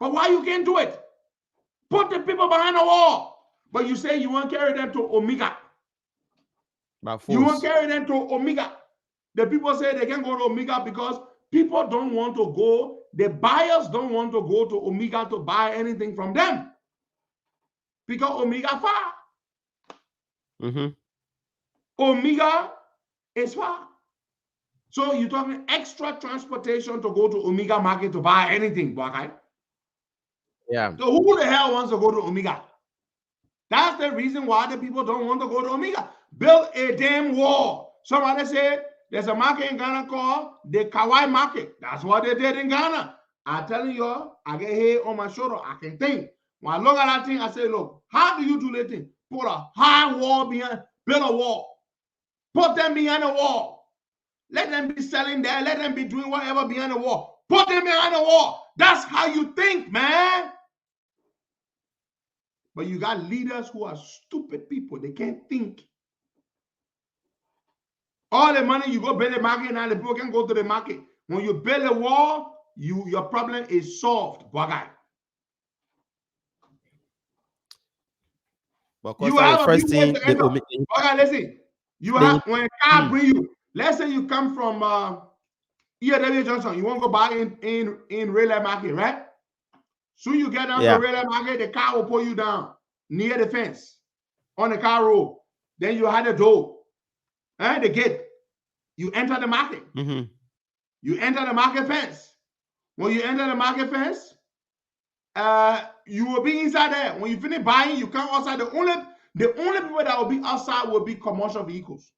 But why you can't do it? Put the people behind the wall. But you say you won't carry them to Omega. You won't carry them to Omega. The people say they can't go to Omega because people don't want to go. The buyers don't want to go to Omega to buy anything from them. Because Omega far. Omega is far. So you're talking extra transportation to go to Omega market to buy anything, okay? Yeah. So who the hell wants to go to Omega? That's the reason why the people don't want to go to Omega. Build a damn wall. Somebody said there's a market in Ghana called the Kauai market. That's what they did in Ghana. I'm telling you, I get head on my shoulder. I can think. When I look at that thing, I say, look, how do you do that thing? Put a high wall behind, build a wall. Put them behind the wall. Let them be selling there. Let them be doing whatever behind the wall. Put them behind the wall. That's how you think, man. But you got leaders who are stupid people. They can't think. All the money you go build a market, now the people can go to the market. When you build a wall, your problem is solved. Bagay. You have a few ways to enter. Okay, listen. You have when a car bring you. Let's say you come from EW Johnson. You want to go buy in Railway Market, right? So you get down to Railway Market, the car will pull you down near the fence on the car road. Then you have the door and the gate. You enter the market. You enter the market fence. When you enter the market fence, you will be inside there. When you finish buying, you come outside. The only people that will be outside will be commercial vehicles.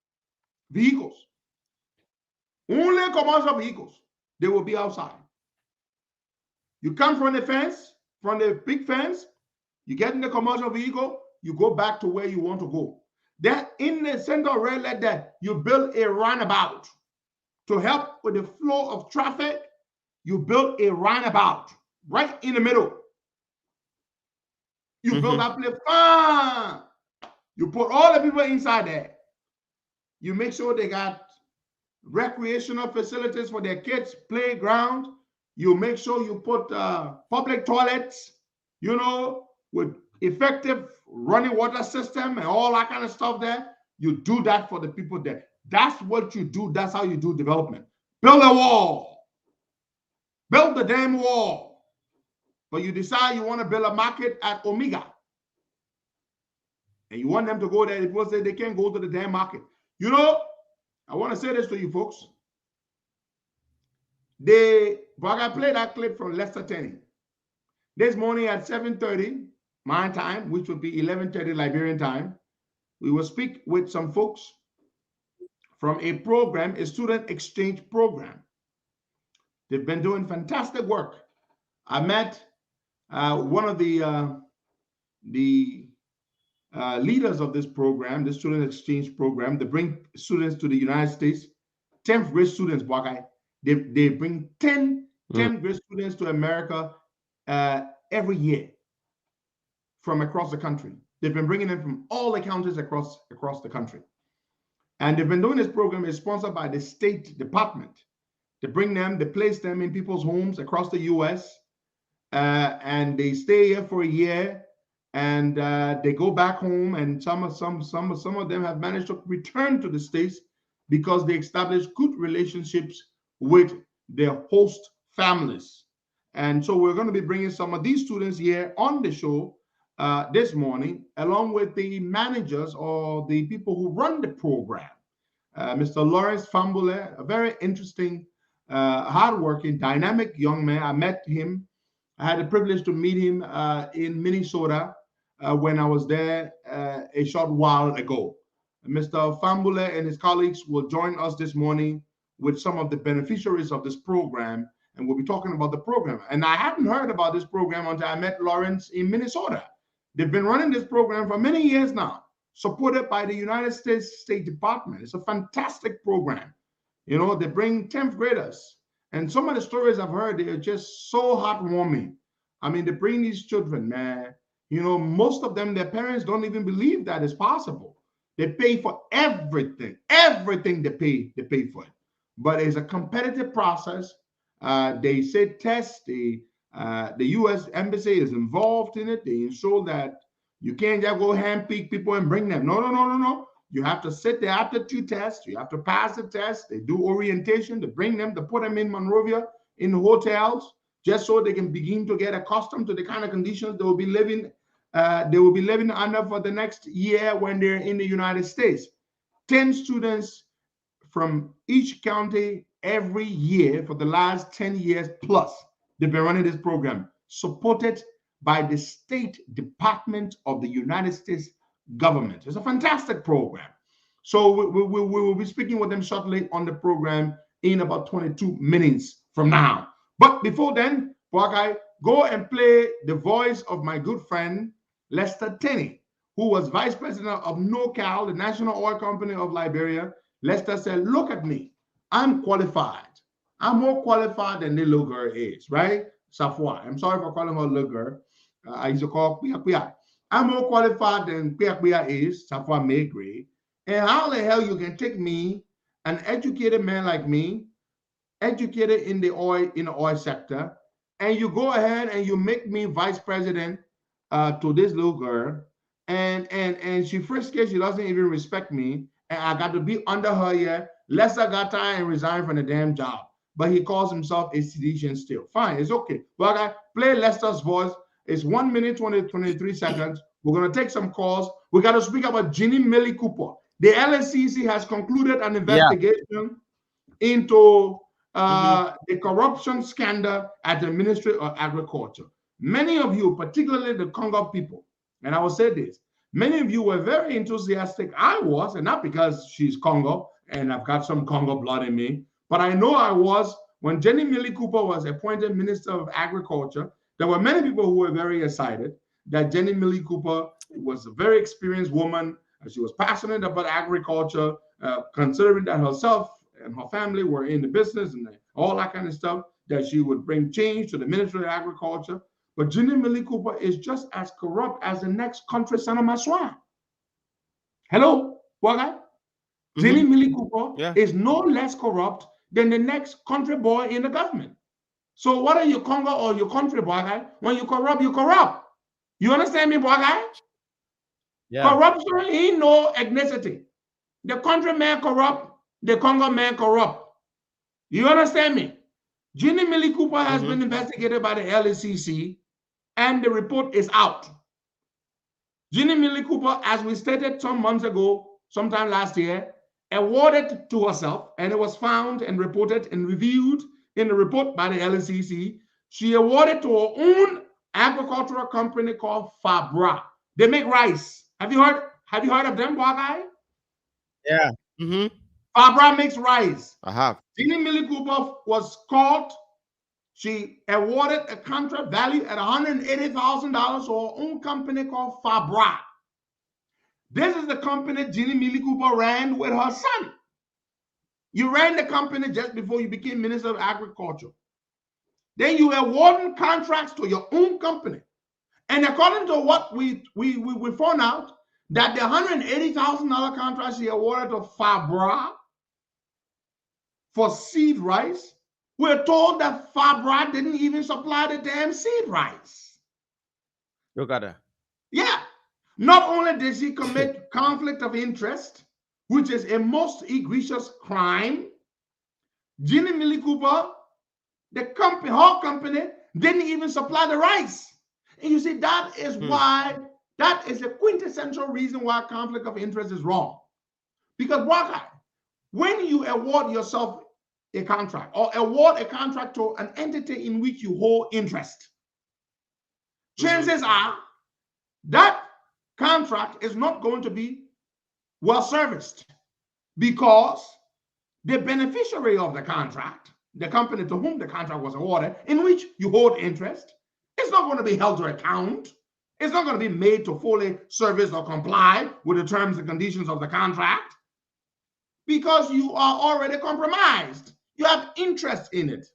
Only commercial vehicles. They will be outside. You come from the fence, from the big fence, you get in the commercial vehicle, you go back to where you want to go. Then in the center of red like that, you build a roundabout. To help with the flow of traffic, you build a roundabout right in the middle. You build that place fine. You put all the people inside there. You make sure they got recreational facilities for their kids, playground. You make sure you put public toilets, with effective running water system and all that kind of stuff there. You do that for the people there. That's what you do. That's how you do development. Build a wall. Build the damn wall. But you decide you want to build a market at Omega. And you want them to go there. People say they can't go to the damn market. I want to say this to you folks. But I played that clip from Lester Tenney. This morning at 7:30 my time, which would be 11:30 Liberian time, we will speak with some folks from a program, a student exchange program. They've been doing fantastic work. I met one of the leaders of this program, the student exchange program. They bring students to the United States, 10th grade students, They bring 10 grade students to America every year from across the country. They've been bringing them from all the counties across the country. And they've been doing this program. Is sponsored by the State Department. They bring them, they place them in people's homes across the U.S. And they stay here for a year, and they go back home. And some of them have managed to return to the States because they establish good relationships with their host families. And so we're going to be bringing some of these students here on the show this morning, along with the managers or the people who run the program. Mr. Lawrence Fambule, a very interesting, hardworking, dynamic young man. I met him. I had the privilege to meet him in Minnesota when I was there a short while ago. Mr. Fambule and his colleagues will join us this morning with some of the beneficiaries of this program, and we'll be talking about the program. And I hadn't heard about this program until I met Lawrence in Minnesota. They've been running this program for many years now, supported by the United States State Department. It's a fantastic program. You know, they bring 10th graders, and some of the stories I've heard, they are just so heartwarming. I mean, they bring these children, man. You know, most of them, their parents don't even believe that is possible. They pay for everything. Everything they pay for it. But it's a competitive process. They say test. The U.S. Embassy is involved in it. They ensure that you can't just go handpick people and bring them. No. You have to sit the aptitude test. You have to pass the test. They do orientation. They bring them, to put them in Monrovia in hotels, just so they can begin to get accustomed to the kind of conditions they will be living under for the next year when they're in the United States. 10 students from each county every year for the last 10 years plus. They've been running this program, supported by the State Department of the United States government. It's a fantastic program. So we will be speaking with them shortly on the program in about 22 minutes from now. But before then, Boakai, go and play the voice of my good friend, Lester Tenney, who was vice president of NOCAL, the National Oil Company of Liberia. Lester said, look at me. I'm qualified. I'm more qualified than the little girl is, right? Safwa. I'm sorry for calling her little girl. I used to call Kuya. I'm more qualified than Kuya is, Safwa may agree. And how the hell you can take me, an educated man like me, educated in the oil sector, and you go ahead and you make me vice president to this little girl, and she first case, she doesn't even respect me, and I got to be under her here. Lester got tired and resigned from the damn job, but he calls himself a seditious still. Fine, it's okay. But I play Lester's voice. It's 1 minute 23 seconds. We're going to take some calls. We got to speak about Ginny Millie Cooper. The LSCC has concluded an investigation into the corruption scandal at the Ministry of Agriculture. Many of you, particularly the Congo people, and I will say this, many of you were very enthusiastic. I was, and not because she's Congo and I've got some Congo blood in me, but I know I was when Jenny Millie Cooper was appointed Minister of Agriculture. There were many people who were very excited that Jenny Millie Cooper was a very experienced woman, and she was passionate about agriculture, considering that herself and her family were in the business and all that kind of stuff, that she would bring change to the Ministry of Agriculture. But Jenny Millie Cooper is just as corrupt as the next country son of Maswa. Hello, Waga? Jenny Millie Cooper is no less corrupt than the next country boy in the government. So what are you, Congo or your country boy guy? When you corrupt, you corrupt. You understand me, boy guy? Yeah. Corruption ain't no ethnicity. The country man corrupt, the Congo man corrupt. You understand me? Ginny Millie Cooper has been investigated by the LSCC, and the report is out. Ginny Millie Cooper, as we stated some months ago, sometime last year, awarded to herself, and it was found and reported and reviewed in the report by the LSCC. She awarded to her own agricultural company called Fabra. They make rice. Have you heard of them, Guy? Yeah. Fabra makes rice. I have. Ginny Millie Cooper was caught. She awarded a contract valued at $180,000 to her own company called Fabra. This is the company Ginny Millie Cooper ran with her son. You ran the company just before you became Minister of Agriculture. Then you awarded contracts to your own company. And according to what we found out, that the $180,000 contract she awarded to Fabra for seed rice, we're told that Fabra didn't even supply the damn seed rice. Look at that. Yeah. Not only did she commit conflict of interest, which is a most egregious crime, Ginny Millie Cooper, her company, didn't even supply the rice. And you see, that is why, that is the quintessential reason why conflict of interest is wrong. Because when you award yourself a contract or award a contract to an entity in which you hold interest, chances are that contract is not going to be well serviced because the beneficiary of the contract, the company to whom the contract was awarded, in which you hold interest, it's not going to be held to account. It's not going to be made to fully service or comply with the terms and conditions of the contract because you are already compromised. You have interest in it.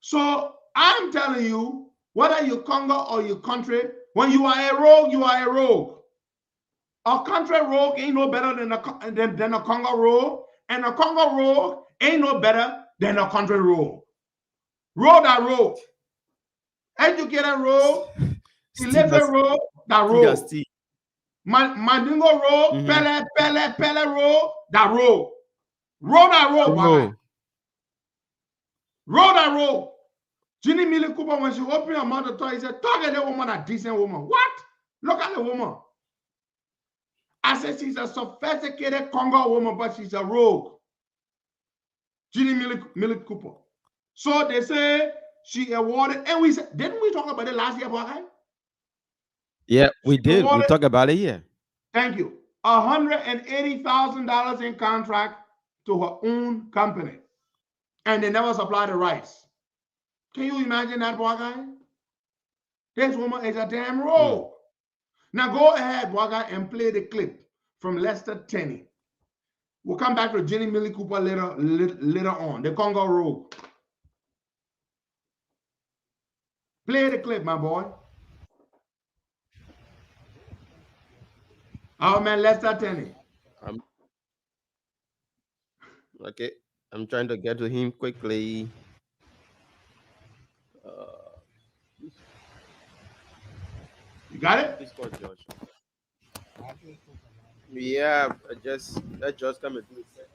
So I'm telling you, whether you Congo or you country, when you are a rogue, you are a rogue. A country rogue ain't no better than a Congo rogue, and a Congo rogue ain't no better than a country rogue. Rogue that rogue. Educated rogue, illiterate rogue, that rogue. Mandingo rogue, Pele rogue, that rogue. Rogue that rogue, Bro. rogue that rogue. Ginny Millie Cooper, when she opened her mouth to talk, he said, talk at the woman, a decent woman. What? Look at the woman. I said she's a sophisticated Congo woman, but she's a rogue. Ginny Millie Cooper. So they say she awarded, and we said, didn't we talk about it last year, Boy? Yeah, we did. We talked about it here. Thank you. $180,000 in contract to her own company. And they never supplied the rice. Can you imagine that, Boy? This woman is a damn rogue. Now go ahead, Boy, and play the clip from Lester Tenney. We'll come back to Jenny Millie Cooper later on, the Congo rogue. Play the clip, my boy. Our man Lester Tenney. Okay, I'm trying to get to him quickly. You got it? Please call Josh. Yeah, that just come and do it.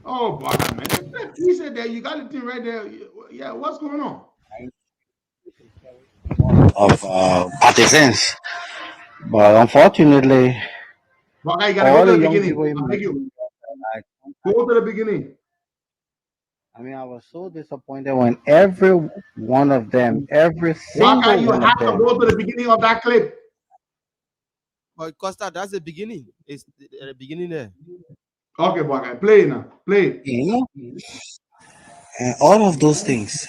Oh, boy, man. He said that you got the thing right there. Yeah, what's going on? Of partisans, but unfortunately, Boy, you gotta all go to the the young beginning. people in I beg you. like, Go to the beginning. I mean, I was so disappointed when every one of them, every single Waka, you one have of to them, go to the beginning of that clip. But Costa, that's the beginning. It's the beginning there. Okay, Waka, play now. Play. you know, and all of those things.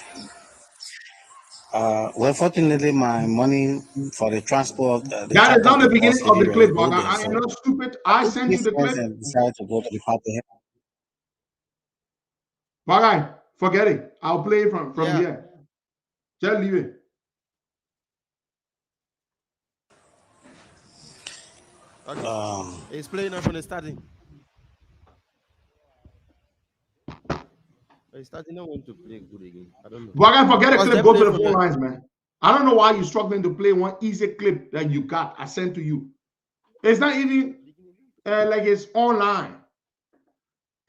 Well, fortunately, my money for the transport, the That is charter not to the the beginning bus of the didn't clip, really go Waka. there. I So am not stupid. I sent you these the friends clip. decided to go to the party. Waka, forget it. I'll play it from here. Just leave it. Okay. It's playing up from the starting. It's starting. I want to play good again. I don't know. Waka, forget the Because clip. they Go play to the from phone the- lines, man. I don't know why you're struggling to play one easy clip that you got. I sent to you. It's not even like it's online.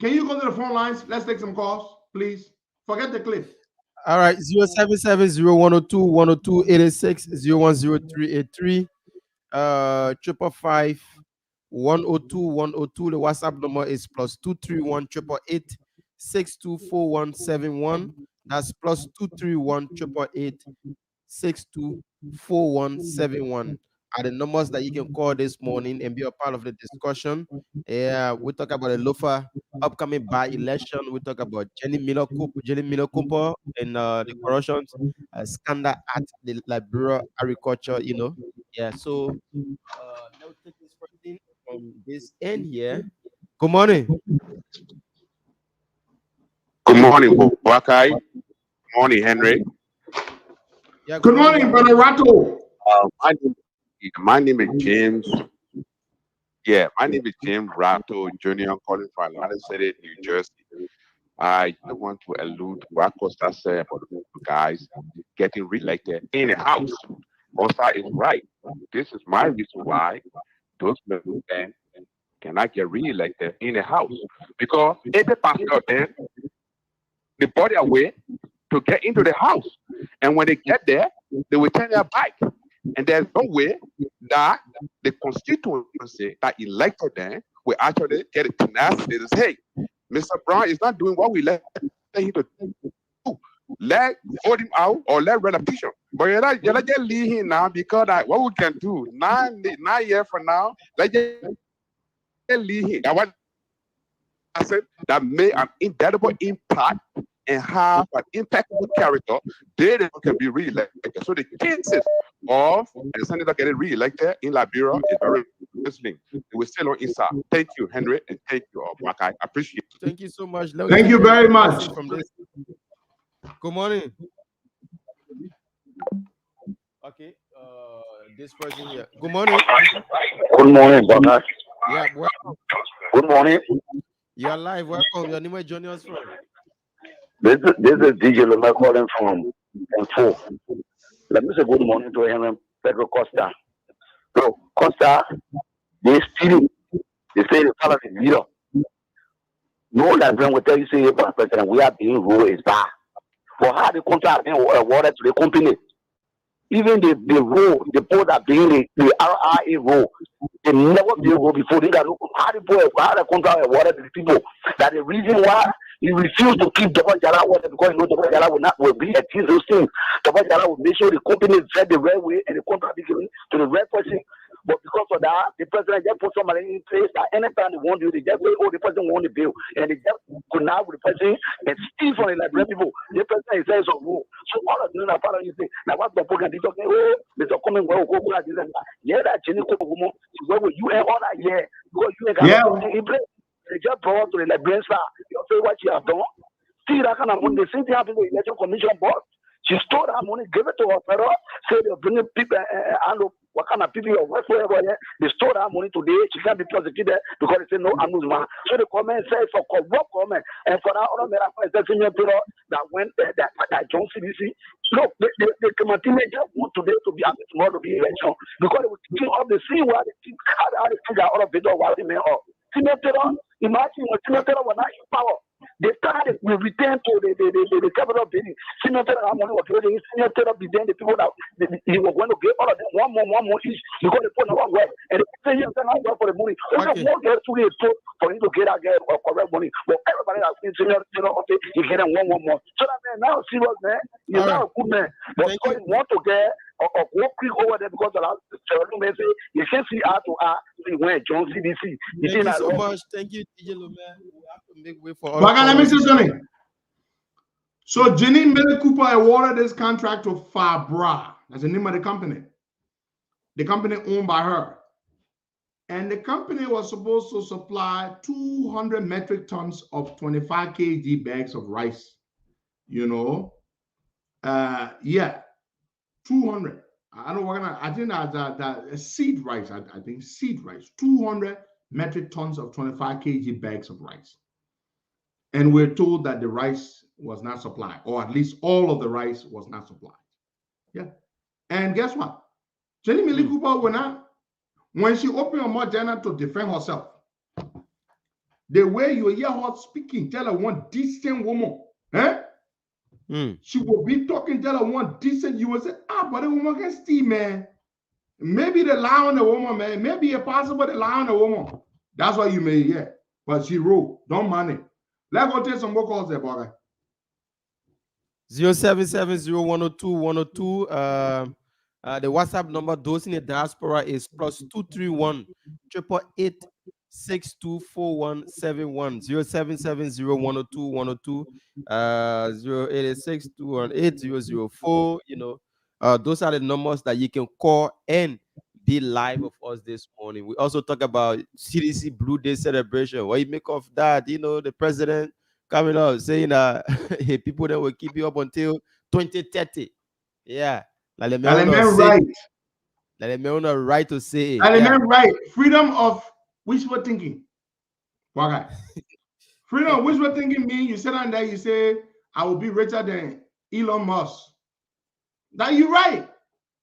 Can you go to the phone lines? Let's take some calls, please. Forget the clip. All right, 077-0102-102-86, 010383, 555 102 The WhatsApp number is plus 231 888 624171. That's plus 231 888 624171 are the numbers that you can call this morning and be a part of the discussion. Yeah, we talk about the Lofa upcoming by-election. We talk about Jenny Miller Cooper and the corruption scandal at the Liberia agriculture. Yeah. So now take this first thing from this end here. Good morning. Good morning, Wakai. Good morning, Henry. Yeah. Good morning, Brother Rato. My name is James. Yeah, my name is James Rato Jr. I'm calling from Atlantic City, New Jersey. I want to allude to what Costa said about the guys getting reelected in a house. Costa is right. This is my reason why those men cannot get reelected in a house. Because 80% of them, they bought their way to get into the house. And when they get there, they will turn their back. And there's no way that the constituency that elected them will actually get a tenacity to say, hey, Mr. Brown is not doing what we elected him to do. let vote him out or let repetition. But you're not just leave him now because what we can do 9 years from now, let's just leave him. That what I said that made an indelible impact and have an impeccable character, they can be re-elected. So the chances of a senator getting re-elected in Liberia is very slim. We're still on inside. Thank you, Henry, and thank you, Waka. I appreciate it. Thank you so much. Thank you very much. From this. Good morning. Okay, this person here. Good morning. Good morning, brother. Yeah, welcome. Good morning. You're live. Welcome. Your name is joining us from. This is DJ Loma calling from M4. Let me say good morning to him, Pedro Costa. So, Costa, they stealing. They say the fellow is leader. No Liberian will tell you, say, President, we are being ruled is bad. For how the contract being awarded to the company. Even the role, the post that being the RIA role, they never been role before. They got how the contract awarded to the people. That the reason why he refused to keep Double Jala water because he knows Double Jala will be a those things. Double Jala will make sure the company fed the right way and the contract be given to the right person. But because of that, the president just put somebody in place that anytime they want to, they just say, oh, the president won the bill. And they just could now with the president and steal from the Liberian people. The president says of rule. So all of them are part of you say, now what's the program? They talking, oh, they're coming, well, go, yeah, that Jenny Kokomo, where were you and all that, yeah, because you ain't got nothing in place. They just brought to the Liberian star. You say what you have done. See that kind of money, the same thing happened with the election commission board. She stole that money, gave it to her fellow, said they're bringing people, I know what kind of people you work for. They stole that money today. She can't be prosecuted because they say no amusement. So the comment says for corrupt comment and for that other senior people that went that John CDC. Look, the teenagers want today to be happy tomorrow to be election because they were thinking of the scene where they think how they figure out of video while they may up. Senior terror, imagine when senior terror was not in power. They started, we returned to the capital building. Senior terror money was creating. Senior terror began the people that he was going to give all of them one more each because they put one work. And they say, yes, I work for the money. Only one girl to get for him to get that girl or correct money. But everybody has seen senior, okay, he get them one more. So that man now serious man, he's not a good man. But because he want to get or walk quick over there because of that man say you can see eye to eye, see when John CDC. Thank you so much. Thank you, DJ Loma. We have to make way for all. Let me say something. So Jenny Miller Cooper awarded this contract to Fabra. That's the name of the company. The company owned by her. And the company was supposed to supply 200 metric tons of 25 kg bags of rice. You know, 200. I don't know. I think that seed rice. I think seed rice. 200 metric tons of 25 kg bags of rice. And we're told that the rice was not supplied, or at least all of the rice was not supplied. Yeah. And guess what? Jenny Millie Cooper when she opened her mouth to defend herself, the way you hear her speaking, tell her one decent woman, she will be talking, tell her one decent, you will say, but the woman can steal, man. Maybe they lie on the woman, man. Maybe it's possible they lie on the woman. That's why you may hear. But she wrote, don't mind it. Let's go take some more calls there, boy. 0770102 the WhatsApp number, those in the diaspora, is +231 888 624171 0770102 0886 218 004. You know, those are the numbers that you can call and be live with us this morning. We also talk about CDC Blue Day celebration. What you make of that? You know, the president coming out saying hey, people that will keep you up until 2030. Yeah. Like the man right. Like the man right to say. Like the man right. Freedom of wishful thinking. Okay. Freedom of wishful thinking means you sit down there, you say, I will be richer than Elon Musk. That you right.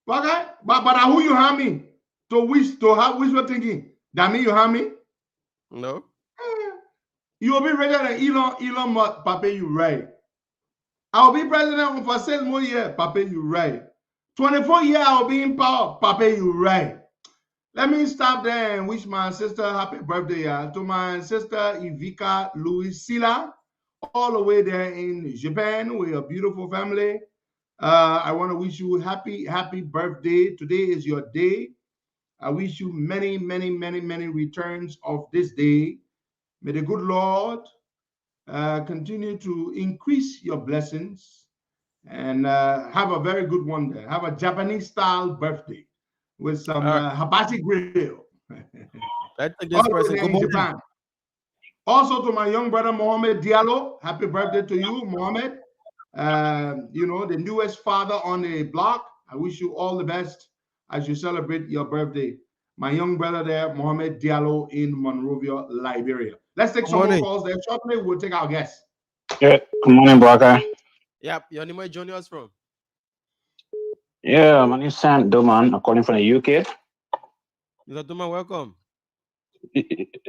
Okay? But who you harm me? To have wishful thinking. That mean you harm me? No. You will be richer than Elon Musk. Papa, you right. I will be president for 6 more years. Papa, you right. 24 years I will be in power. Papa, you right. Let me stop there and wish my sister happy birthday to my sister Ivika Louis Sila all the way there in Japan with a beautiful family. I want to wish you happy birthday. Today is your day. I wish you many, many, many, many returns of this day. May the good Lord continue to increase your blessings and have a very good one there. Have a Japanese style birthday with some hibachi grill. Let's take this person. Good morning. Japan. Also to my young brother Mohammed Diallo, happy birthday to you, Mohammed. You know, the newest father on the block. I wish you all the best as you celebrate your birthday. My young brother there, Mohammed Diallo in Monrovia, Liberia. Let's take some more calls there shortly. We'll take our guests. Yeah, good morning, Baka. Yep, your name is joining us from? Yeah, my name is Sam Doman. I'm calling from the UK. Mr. Doman, welcome.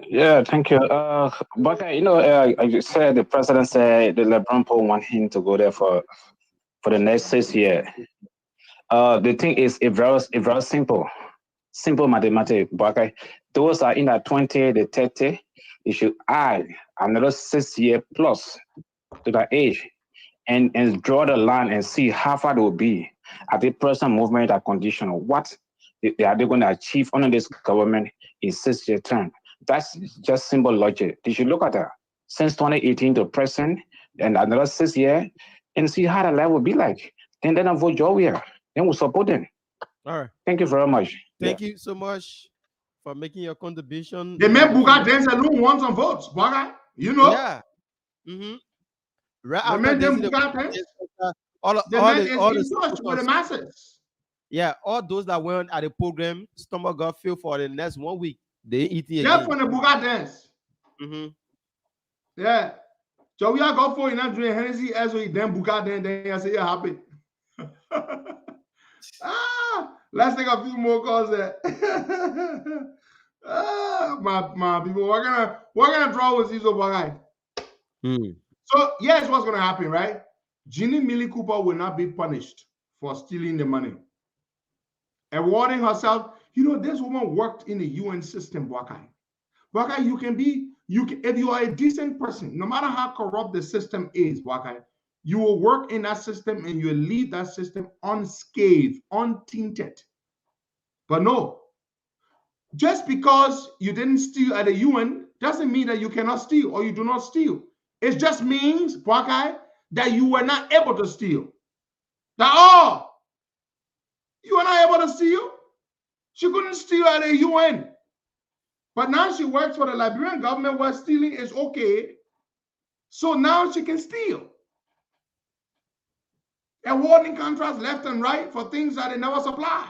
Yeah, thank you. Baka, you know, I said the president said the LeBron Paul want him to go there for the next 6 years. The thing is, it very simple mathematics. Baka, those are in that 20, the 30, you should add another 6 years plus to that age. And draw the line and see how far they will be at the present movement and condition. What are they going to achieve under this government in 6 year term? That's just simple logic. They should look at that since 2018 to present and another 6 years and see how the life will be like. And then I vote Georgia. Then we'll support them. All right. Thank you very much. Thank you so much for making your contribution. The man Buga Dance alone wants some votes, Buga. You know? Yeah. Mm-hmm. Right the man them all the masses. Yeah, all those that weren't at the program, stomach got filled for the next 1 week. They eating again. Yeah, for the Buga Dance. Mm-hmm. Yeah. So we are going for you not doing Hennessy as we then Buga Dance, then I say you're happy. Let's take a few more calls there. My people, we're gonna draw with Zizo Bagai. So here's what's gonna happen, right? Ginny Millie Cooper will not be punished for stealing the money. Awarding herself, you know, this woman worked in the UN system, Bagai. Bagai, if you are a decent person, no matter how corrupt the system is, Bagai, you will work in that system and you will leave that system unscathed, untainted. But no, just because you didn't steal at the UN doesn't mean that you cannot steal or you do not steal. It just means, Bakai, that you were not able to steal. That you were not able to steal. She couldn't steal at the UN. But now she works for the Liberian government where stealing is okay. So now she can steal. Awarding contracts left and right for things that they never supply.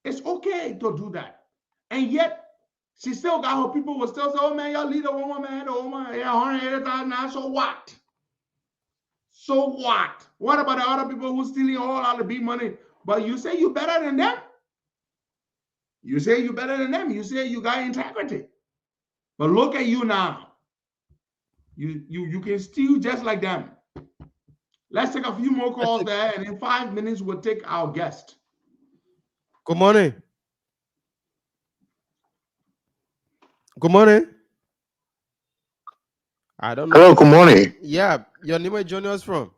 It's okay to do that. And yet, she still got her people will still say, oh man, y'all lead a woman, man, oh man, yeah, 180,000 now, so what? So what? What about the other people who stealing all out of big money? But you say you better than them? You say you better than them. You say you got integrity. But look at you now. You can steal just like them. Let's take a few more calls there, and in 5 minutes, we'll take our guest. Good morning. Good morning. I don't know. Hello, good morning. Yeah, your name is joining us from?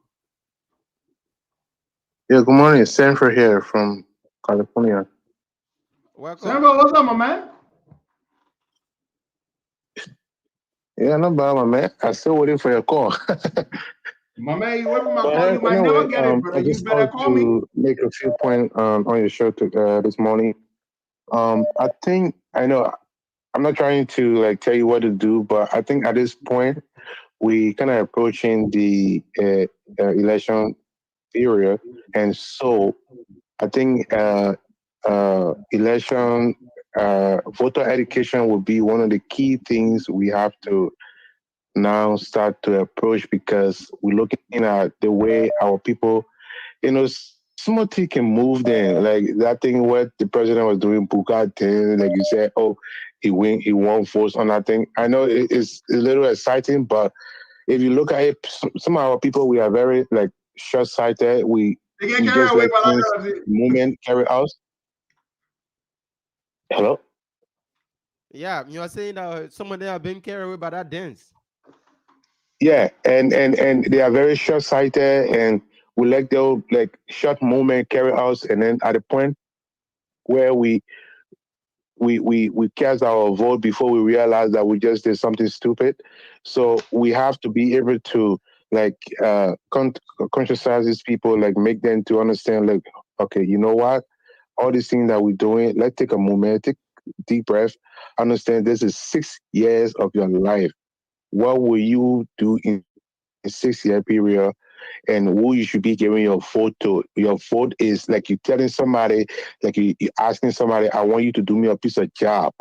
Yeah, good morning. Sanford here from California. Welcome. Sanford, what's up, my man? Yeah, not bad, my man. I'm still waiting for your call. My man, you wait for my call. You might never get it, but you better call me. Make a few points on your show this morning. I think I know. I'm not trying to like tell you what to do, but I think at this point we kind of approaching the election period, and so I think election voter education will be one of the key things we have to now start to approach, because we're looking at the way our people, you know, somebody can move them. Like that thing what the president was doing, Bukate, like you said, oh, he won votes on that thing. I know it's a little exciting, but if you look at it, some of our people, we are very like short-sighted. We just let things movement carry out. Hello? Yeah, you are saying that some of them are being carried away by that dance. yeah, and they are very short-sighted, and we let their like short moment carry us, and then at the point where we cast our vote before we realize that we just did something stupid. So we have to be able to like conscientize these people, like make them to understand, like, okay, you know what? All these things that we're doing, let's take a moment, take a deep breath, understand this is 6 years of your life. What will you do in a 6 year period? And who you should be giving your vote to. Your vote is like you telling somebody, like you asking somebody, I want you to do me a piece of job.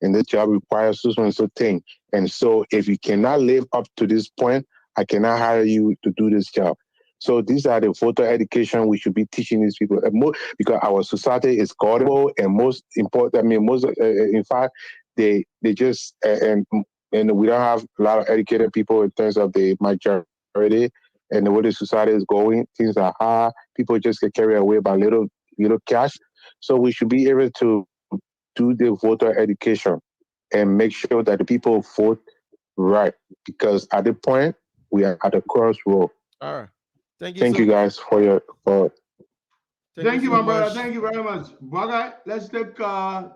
And this job requires so and so thing. And so if you cannot live up to this point, I cannot hire you to do this job. So these are the voter education we should be teaching these people. Because our society is gullible and most important. I mean, most in fact, they just and we don't have a lot of educated people in terms of the majority and the way the society is going. Things are hard. People just get carried away by little cash. So we should be able to do the voter education and make sure that the people vote right. Because at the point we are at a crossroad. All right. Thank you guys for your Thank you, my brother. Thank you very much. Brother, let's take 2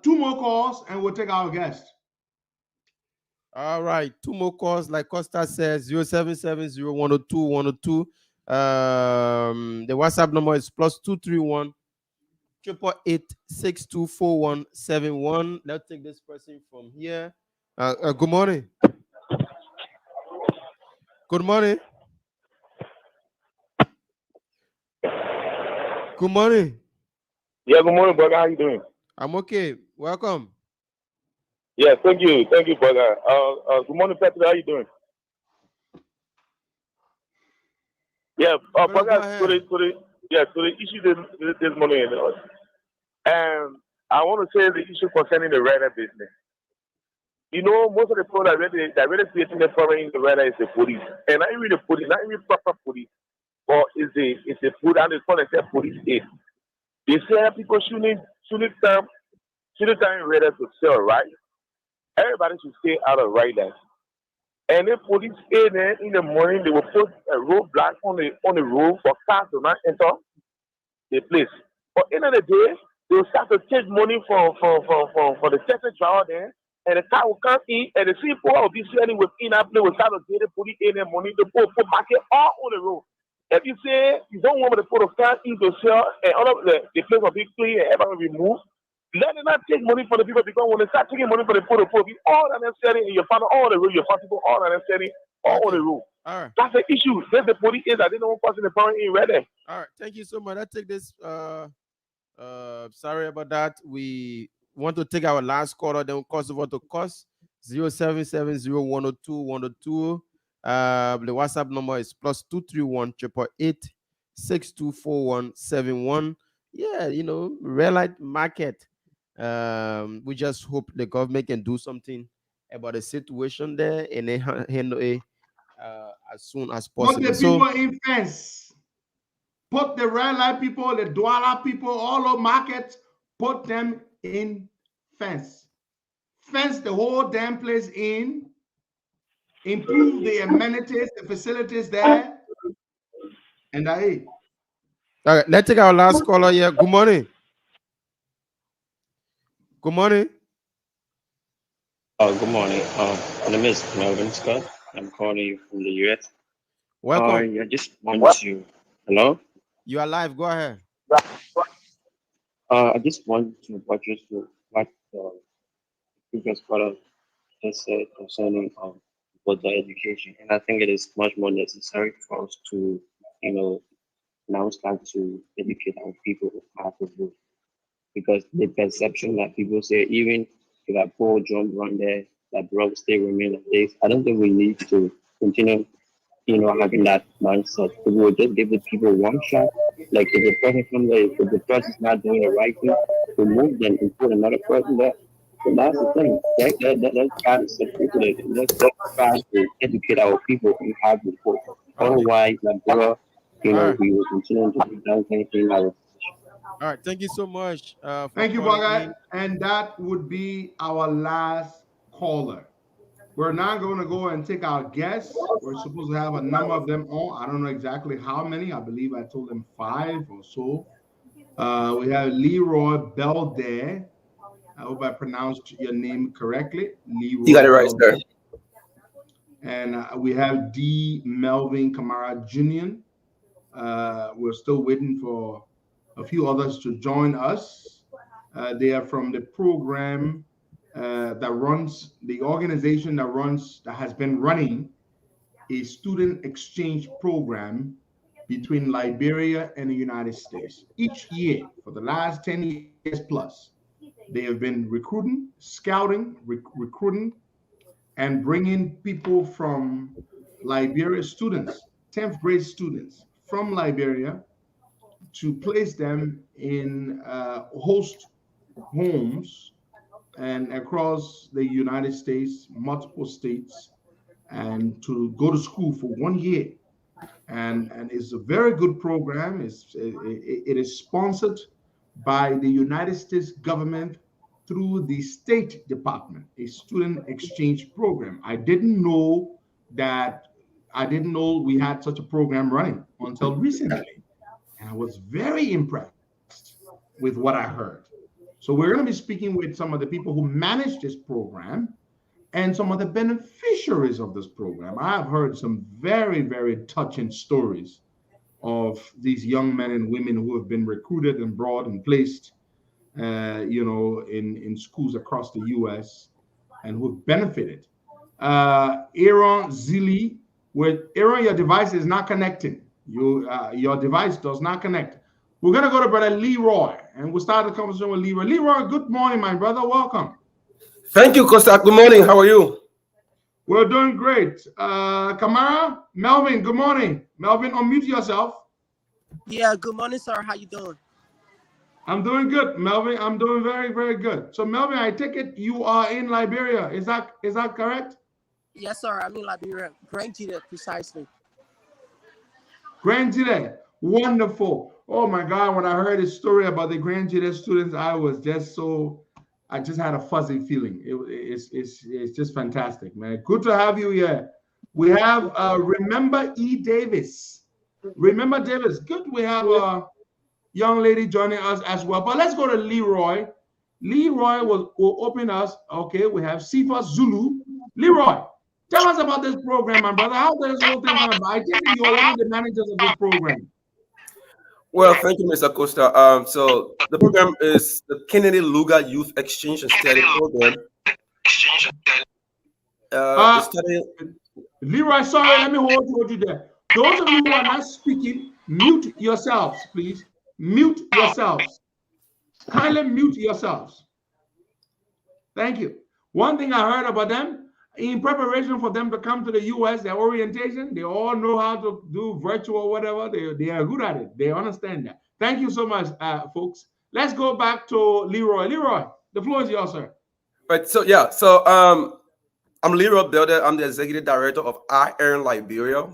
more calls and we'll take our guest. All right, 2 more calls. Like Costa says, 0770-102-102. The WhatsApp number is +231 888-624171. Let's take this person from here. Good morning. Good morning. Good morning. Yeah, good morning, brother. How you doing? I'm okay. Welcome. Yeah, thank you, brother. Good morning, Patrick. How you doing? Yeah, brother. To the issue this morning, and I want to say the issue concerning the radar business. You know, most of the people that really creating the problem in the radar is the police, and not even the police, not even proper police, but it's the food and the police aid. They say people shouldn't time radar to sell, right? Everybody should stay out of riders. And the police in the morning, they will put a roadblock on the road for cars to not enter the place. But end of the day, they will start to take money for the taxi driver there, and the car will come in, and the people will be selling within that place will start to get the police in their money to put market all on the road. If you say you don't want to put a car in to sell, and all of the place will be clean and everyone will be moved, let them not take money from the people, because when they start taking money from the people, all that necessary in your family, all the road, your family people, all that necessary, all on the road. All right. That's the issue. That's the police is that they don't want the power in red. All right. Thank you so much. I take this. Sorry about that. We want to take our last caller, then we'll cross over to cost 0770-102-102. The WhatsApp number is +231 888-624171. Yeah, you know, red light market. We just hope the government can do something about the situation there and then handle it as soon as possible. Put the people in fence. Put the red light people, the Douala people, all over markets, put them in fence. Fence the whole damn place in. Improve the amenities, the facilities there. And that is. All right, let's take our last caller here. Good morning. Good morning. Good morning. My name is Melvin Scott. I'm calling you from the US. Welcome. I just want to. Hello? You are live. Go ahead. I just want to buttress what the previous caller just said concerning voter education. And I think it is much more necessary for us to, now start to educate our people how to vote. Because the perception that people say, even if I pull John run there, that Brock still remain like this, I don't think we need to continue, having that mindset. We will just give the people one shot. Like if the person comes there, if the person's not doing the right thing, remove them and put another person there. So that's the thing. Let's try to set people there. Let's try to educate our people and have the vote. Otherwise, like Brock, we will continue to do that anything our. All right, thank you so much. Thank you, Bagai. And that would be our last caller. We're now going to go and take our guests. We're supposed to have a number of them on. I don't know exactly how many. I believe I told them 5 or so. We have Leroy Belder. I hope I pronounced your name correctly. Leroy You got it right, Belder. sir. And we have D. Melvin Kamara Jr. We're still waiting for a few others to join us. They are from the program that runs, the organization that has been running a student exchange program between Liberia and the United States. Each year, for the last 10 years plus, they have been recruiting, scouting, recruiting, and bringing people from Liberia, students, 10th grade students from Liberia, to place them in host homes and across the United States, multiple states, and to go to school for 1 year. And it's a very good program. It is sponsored by the United States government through the State Department, a student exchange program. I didn't know we had such a program running until recently. And I was very impressed with what I heard. So we're going to be speaking with some of the people who manage this program and some of the beneficiaries of this program. I've heard some very, very touching stories of these young men and women who have been recruited and brought and placed, in schools across the U.S. and who have benefited. Aaron Zilli, Aaron, your device is not connecting. Your device does not connect. We're going to go to Brother Leroy, and we'll start the conversation with Leroy. Leroy, good morning, my brother. Welcome. Thank you, Costa. Good morning. How are you? We're doing great. Kamara, Melvin, good morning. Melvin, unmute yourself. Yeah, good morning, sir. How you doing? I'm doing good, Melvin. I'm doing very, very good. So, Melvin, I take it you are in Liberia. Is that correct? Yes, sir. I'm in Liberia. Granted, precisely. Granted, wonderful. Oh my God, when I heard the story about the Granted students, I just had a fuzzy feeling. It's just fantastic, man. Good to have you here. We have Remember E. Davis. Remember Davis. Good. We have a young lady joining us as well. But let's go to Leroy. Leroy will open us. Okay, we have Sifa Zulu. Leroy, tell us about this program, my brother. How does this whole thing come about? I think you're one of the managers of this program. Well, thank you, Mr. Costa. So the program is the Kennedy Lugar Youth Exchange and Study Program. Leroy, sorry, let me hold you there. Those of you who are not speaking, mute yourselves, please. Mute yourselves. Kindly mute yourselves. Thank you. One thing I heard about them, in preparation for them to come to the U.S., their orientation, they all know how to do virtual whatever. They are good at it. They understand that. Thank you so much, folks. Let's go back to Leroy. Leroy, the floor is yours, sir. Right. So I'm Leroy Belder. I'm the executive director of I Earn Liberia.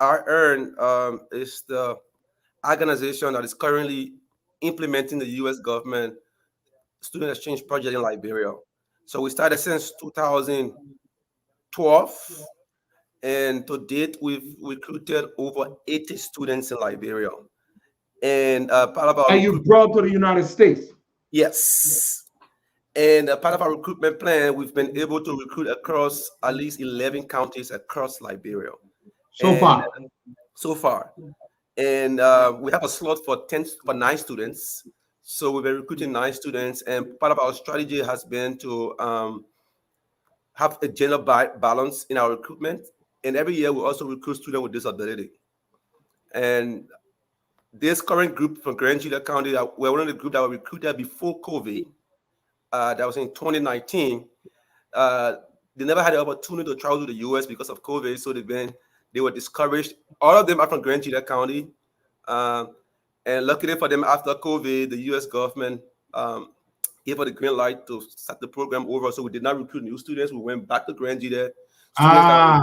I Earn is the organization that is currently implementing the U.S. government student exchange project in Liberia. So we started since 2012, and to date we've recruited over 80 students in Liberia. And part of our you brought to the United States. Yes. And part of our recruitment plan, we've been able to recruit across at least 11 counties across Liberia. So far. And we have a slot for 9 students. So we've been recruiting 9 students. And part of our strategy has been to have a gender balance in our recruitment. And every year we also recruit students with disability. And this current group from Grand Julia County, we're one of the groups that were recruited before COVID. That was in 2019. They never had the opportunity to travel to the U.S. because of COVID, so they were discouraged. All of them are from Grand Julia County. And luckily for them, after COVID, the U.S. government gave us the green light to start the program over. So we did not recruit new students. We went back to Grand Julia. Fair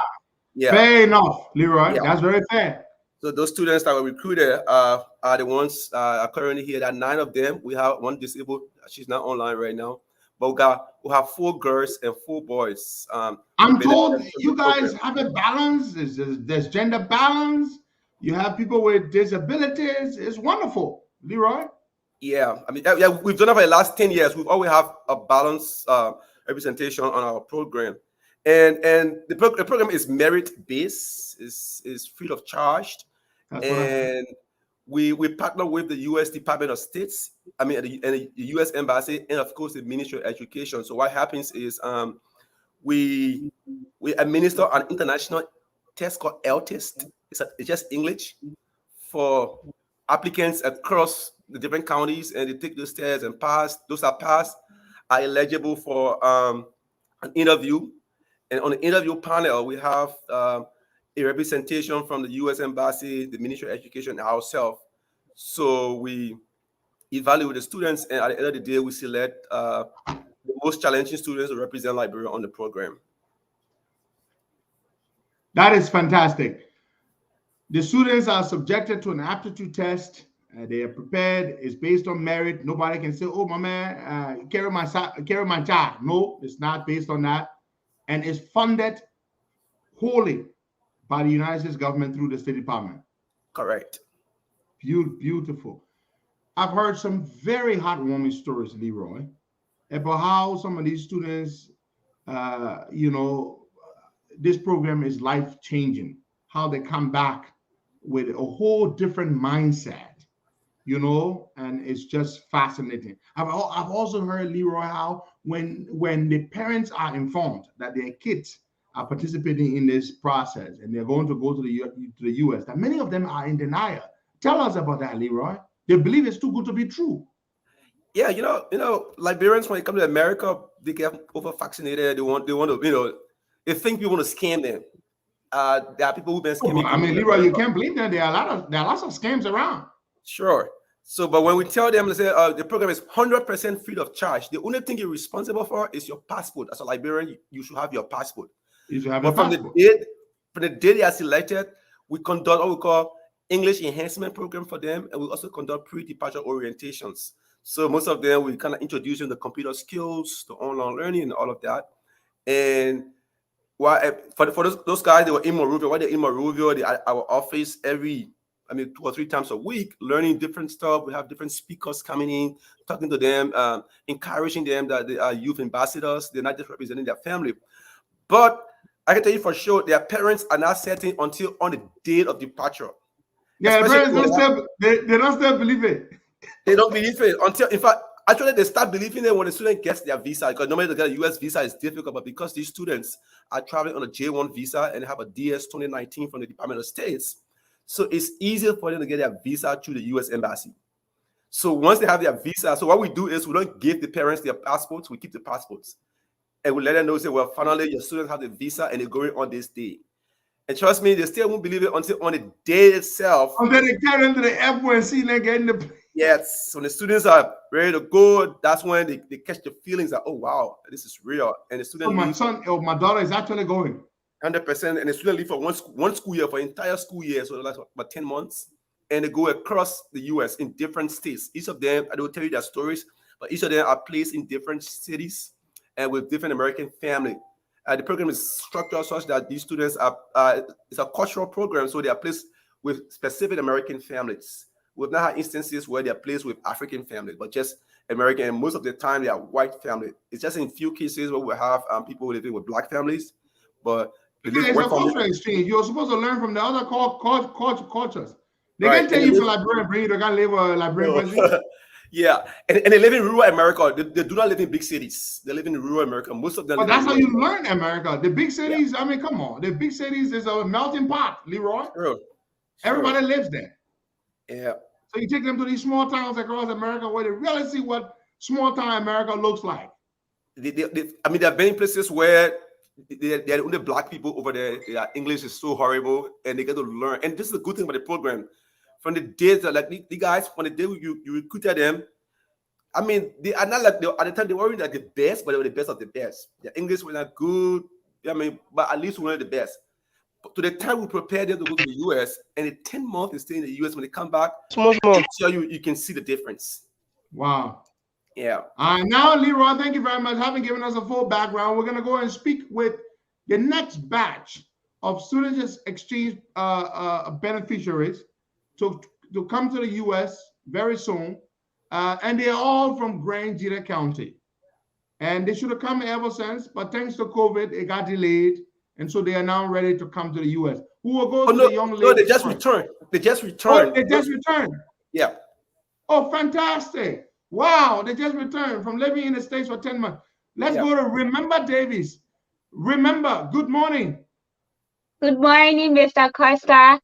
enough, Leroy. Yeah. That's very fair. So those students that were recruited are the ones are currently here. There are 9 of them. We have one disabled. She's not online right now. but we have 4 girls and 4 boys. I'm told you guys have a balance. There's gender balance. You have people with disabilities. It's wonderful, Leroy. Yeah, I mean, yeah, we've done it for the last 10 years. We've always have a balanced representation on our program, and the program is merit based, is free of charge, and we partner with the U.S. Department of States. I mean, the U.S. Embassy, and of course the Ministry of Education. So what happens is we administer an international test called L-test. It's just English for applicants across the different counties, and they take those tests and pass. Those are passed are eligible for an interview, and on the interview panel we have a representation from the U.S. Embassy, the Ministry of Education, and ourselves. So we evaluate the students, and at the end of the day, we select the most challenging students to represent Liberia on the program. That is fantastic. The students are subjected to an aptitude test. They are prepared. It's based on merit. Nobody can say, "Oh, my man, carry my child." No, it's not based on that, and it's funded wholly by the United States government through the State Department. Correct. Beautiful. I've heard some very heartwarming stories, Leroy, about how some of these students, this program is life-changing, how they come back with a whole different mindset, and it's just fascinating. I've also heard, Leroy, how when the parents are informed that their kids are participating in this process and they're going to go to the U.S., that many of them are in denial. Tell us about that, Leroy. They believe it's too good to be true. Yeah, Liberians, when they come to America, they get over-vaccinated. They want to, they think people want to scam them. There are people who've been scamming. I mean, Leroy, you can't believe that there are lots of scams around. Sure. So, but when we tell them, they say the program is 100% free of charge. The only thing you're responsible for is your passport. As a Liberian, you should have your passport. You should have but your passport. From the day they are selected, we conduct what we call English enhancement program for them, and we also conduct pre-departure orientations. So most of them, we kind of introduce them the computer skills, the online learning, and all of that. And for those guys, they were in Monrovia. While they're in Monrovia, they're at our office 2 or 3 times a week, learning different stuff. We have different speakers coming in, talking to them, encouraging them that they are youth ambassadors. They're not just representing their family. But I can tell you for sure, their parents are not certain until on the date of departure. Yeah, parents they don't still believe it. They don't believe it until, in fact, actually they start believing it when the student gets their visa, because normally to get a U.S. visa is difficult, but because these students are traveling on a J1 visa and have a DS 2019 from the Department of States, so it's easier for them to get their visa through the U.S. Embassy. So once they have their visa, so what we do is we don't give the parents their passports, we keep the passports. And we let them know, say, well, finally, your students have the visa and they're going on this day. And trust me, they still won't believe it until on the day itself. Until they get into the airport and see them getting the... Yes, when the students are ready to go, that's when they catch the feelings that, oh, wow, this is real. And the student... So my son or my daughter is actually going. 100%. And the student leave for one school year, for an entire school year, so that's about 10 months. And they go across the U.S. in different states. Each of them, I will tell you their stories, but each of them are placed in different cities and with different American family. The program is structured such that these students are, it's a cultural program, so they are placed with specific American families. We've not had instances where they are placed with African families, but just American, and most of the time they are white families. It's just in few cases where we have people living with black families, but it's a cultural exchange. You're supposed to learn from the other cultures. They can tell you for Liberian, bring you to live a Liberian person. Yeah, and they live in rural America. They do not live in big cities. They live in rural America. Most of them. But that's how you learn America. The big cities, I mean, come on. The big cities is a melting pot, Leroy. Sure. Everybody lives there. Yeah. So you take them to these small towns across America where they really see what small town America looks like. I mean, there have been places where there are only black people over there. Their English is so horrible, and they get to learn. And this is the good thing about the program. From the days that, like, the guys, from the day you recruited them, I mean, they are not like, at the time they weren't like the best, but they were the best of the best. Their English was not good, I mean, but at least we were the best. But to the time we prepared them to go to the US, and in 10 months they stay in the US, when they come back, you can see the difference. Wow. Yeah. Now, Leroy, thank you very much. Having given us a full background, we're going to go and speak with the next batch of students exchange beneficiaries to come to the U.S. very soon. And they're all from Grand Jita County. And they should have come ever since, but thanks to COVID, it got delayed. And so they are now ready to come to the U.S. Who will go to the young lady? No, they just returned. They just returned. Oh, they just returned. Yeah. Oh, fantastic. Wow, they just returned from living in the States for 10 months. Let's go to Remember Davis. Remember, good morning. Good morning, Mr. Costa.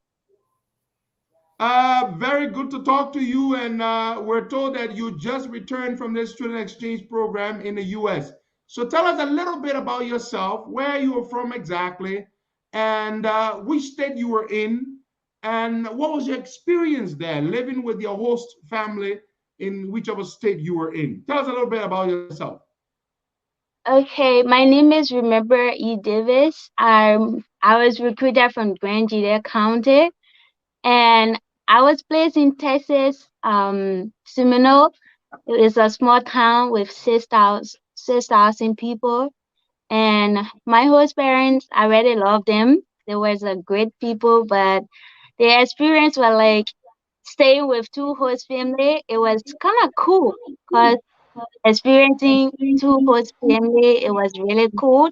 Very good to talk to you. And we're told that you just returned from this student exchange program in the U.S. So tell us a little bit about yourself, where you were from exactly, and which state you were in, and what was your experience there living with your host family in whichever state you were in. Tell us a little bit about yourself. Okay, my name is Remember E. Davis. I was recruited from Grand Jita County, and I was placed in Texas, Seminole. It is a small town with 6,000 people. And my host parents, I really loved them. They were great people, but the experience was like staying with two host family. It was kind of cool because experiencing two host family, it was really cool.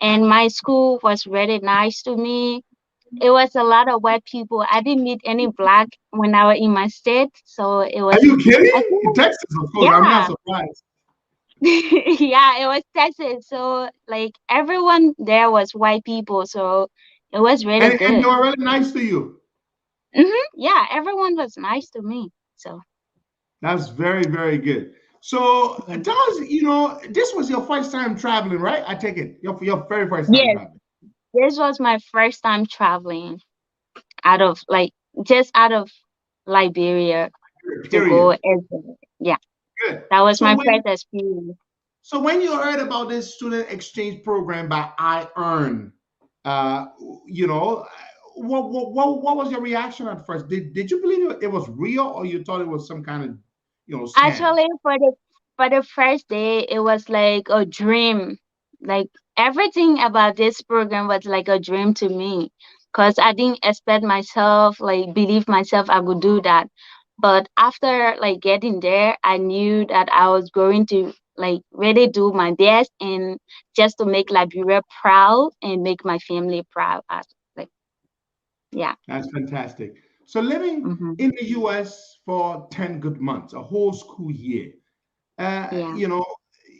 And my school was really nice to me. It was a lot of white people. I didn't meet any black when I was in my state, so it was. Are you kidding? In Texas, of course. Yeah. I'm not surprised. Yeah, it was Texas. So like everyone there was white people, so it was really good. And they were really nice to you. Yeah, everyone was nice to me. So that's very, very good. So tell us, this was your first time traveling, right? I take it your very first time traveling. This was my first time traveling just out of Liberia to go. Yeah. Good. That was my first experience. So when you heard about this student exchange program by iEarn, what was your reaction at first? Did you believe it was real, or you thought it was some kind of scam? Actually, for the first day, it was like a dream. Like everything about this program was like a dream to me, because I didn't expect myself, believe myself I would do that. But after getting there, I knew that I was going to really do my best and just to make Liberia proud and make my family proud. Yeah. That's fantastic. So living in the U.S. for 10 good months, a whole school year,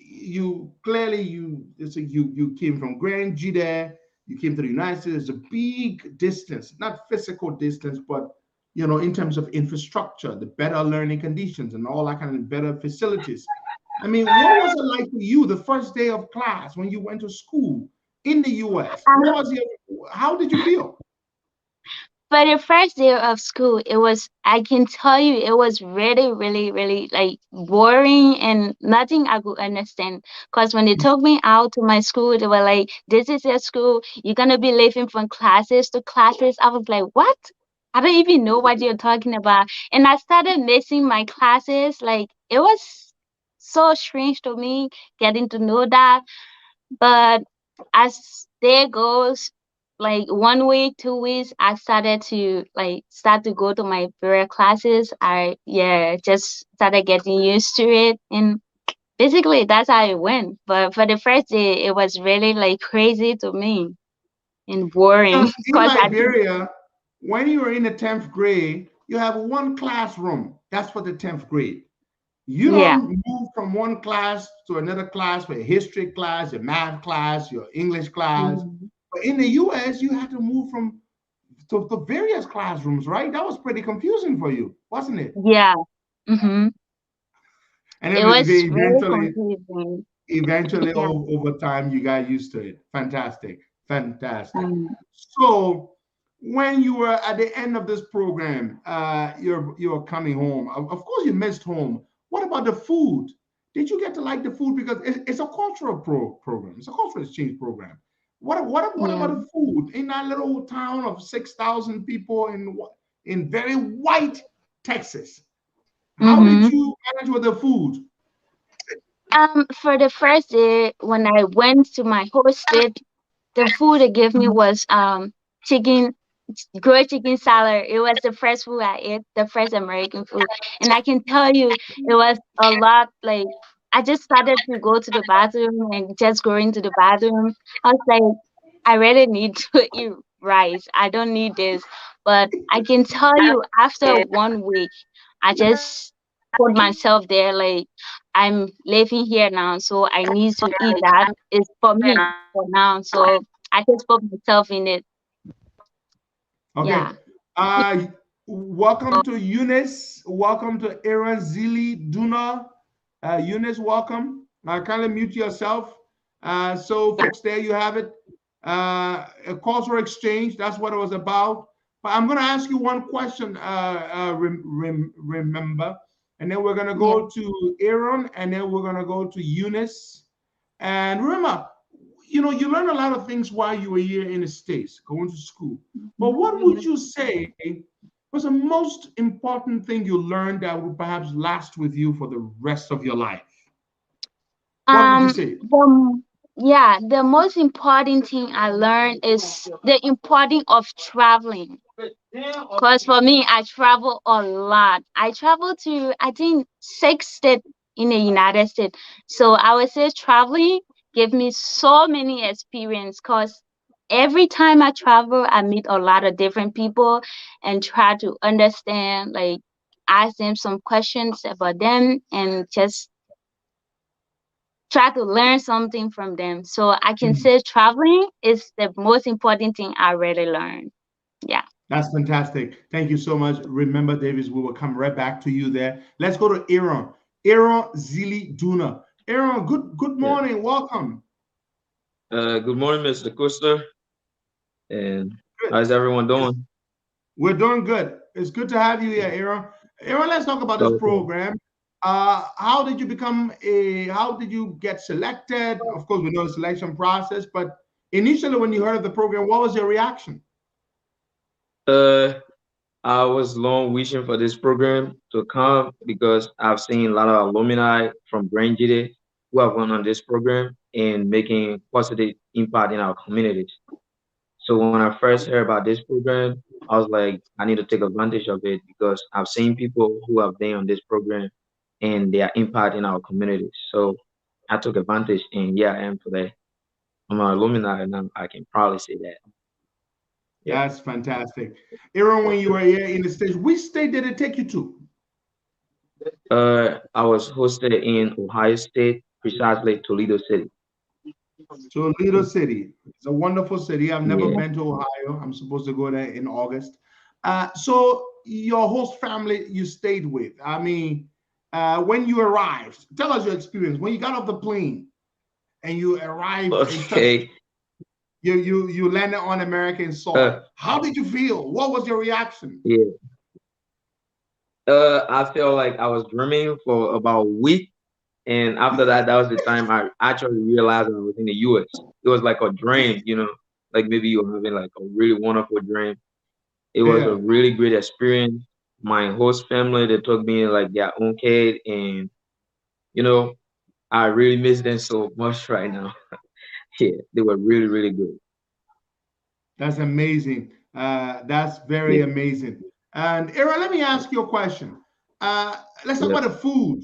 you clearly you came from Grand Jita, you came to the United States. It's a big distance, not physical distance, but in terms of infrastructure, the better learning conditions and all that kind of better facilities. I mean, what was it like for you the first day of class when you went to school in the U.S.? How did you feel? For the first day of school, I can tell you, it was really, really, really boring and nothing I could understand. Because when they took me out to my school, they were like, this is your school. You're going to be living from classes to classes. I was like, what? I don't even know what you're talking about. And I started missing my classes. It was so strange to me getting to know that. But as day goes, 1 week, 2 weeks, I started to start to go to my favorite classes. I just started getting used to it, and basically that's how it went. But for the first day, it was really crazy to me and boring. In Liberia, when you were in the 10th grade, you have one classroom. That's for the 10th grade. You don't move from one class to another class for a history class, your math class, your English class. But in the U.S., you had to move to various classrooms, right? That was pretty confusing for you, wasn't it? Yeah. And it was really confusing. Eventually, over time, you got used to it. Fantastic. So when you were at the end of this program, you're coming home. Of course, you missed home. What about the food? Did you get to like the food? Because it's a cultural program. It's a cultural exchange program. What about the food in that little town of 6,000 people in very white Texas? How did you manage with the food? For the first day when I went to my host state, the food they gave me was chicken, grilled chicken salad. It was the first food I ate, the first American food, and I can tell you it was a lot. Like I just started to go to the bathroom and just going to the bathroom. I was like, I really need to eat rice. I don't need this, but I can tell you after 1 week, I just put myself there like I'm living here now, so I need to eat that. It's for me for now. So I just put myself in it. Okay. Yeah. Welcome to Eunice. Welcome to Aaron Zili Duna. Eunice, welcome. Kindly mute yourself. So, folks, there you have it. A cultural exchange. That's what it was about. But I'm going to ask you one question. Remember, and then we're going to go to Aaron, and then we're going to go to Eunice. And remember, you learn a lot of things while you were here in the States, going to school. But what would you say was the most important thing you learned that would perhaps last with you for the rest of your life? What would you say? The most important thing I learned is the importance of traveling. Because for me, I travel a lot. I travel to, I think, 6 states in the United States. So I would say traveling gave me so many experience because every time I travel, I meet a lot of different people and try to understand, like, ask them some questions about them and just try to learn something from them. So I can say traveling is the most important thing I really learned. Yeah. That's fantastic. Thank you so much. Remember, Davis, we will come right back to you there. Let's go to Aaron. Aaron Zili Duna. Aaron, good morning. Welcome. Good morning, Mr. Costa. And how's everyone doing? We're doing good. It's good to have you here, Aaron. Aaron, let's talk about this program. How did you get selected? Of course, we know the selection process, but initially when you heard of the program, what was your reaction? I was long wishing for this program to come because I've seen a lot of alumni from Grand Jide who have gone on this program and making positive impact in our communities. So when I first heard about this program, I was like, I need to take advantage of it because I've seen people who have been on this program and their impact in our communities. So I took advantage, and yeah, I am today. I'm an alumni, and I can probably say that. Yeah. That's fantastic. Aaron, when you were here in the States, which state did it take you to? I was hosted in Ohio State, precisely Toledo City. Toledo City. It's a wonderful city. I've never been to Ohio. I'm supposed to go there in August. So your host family you stayed with, I mean, when you arrived, tell us your experience. When you got off the plane and you arrived, Okay. You landed on American soil. How did you feel? What was your reaction? Yeah. I felt like I was dreaming for about a week. And after that, that was the time I actually realized I was in the US. It was like a dream, like maybe you're having like a really wonderful dream. It was a really great experience. My host family, they took me like their own kid, and I really miss them so much right now. Yeah, they were really, really good. That's amazing. That's very amazing. And Aaron, let me ask you a question. Let's talk about the food.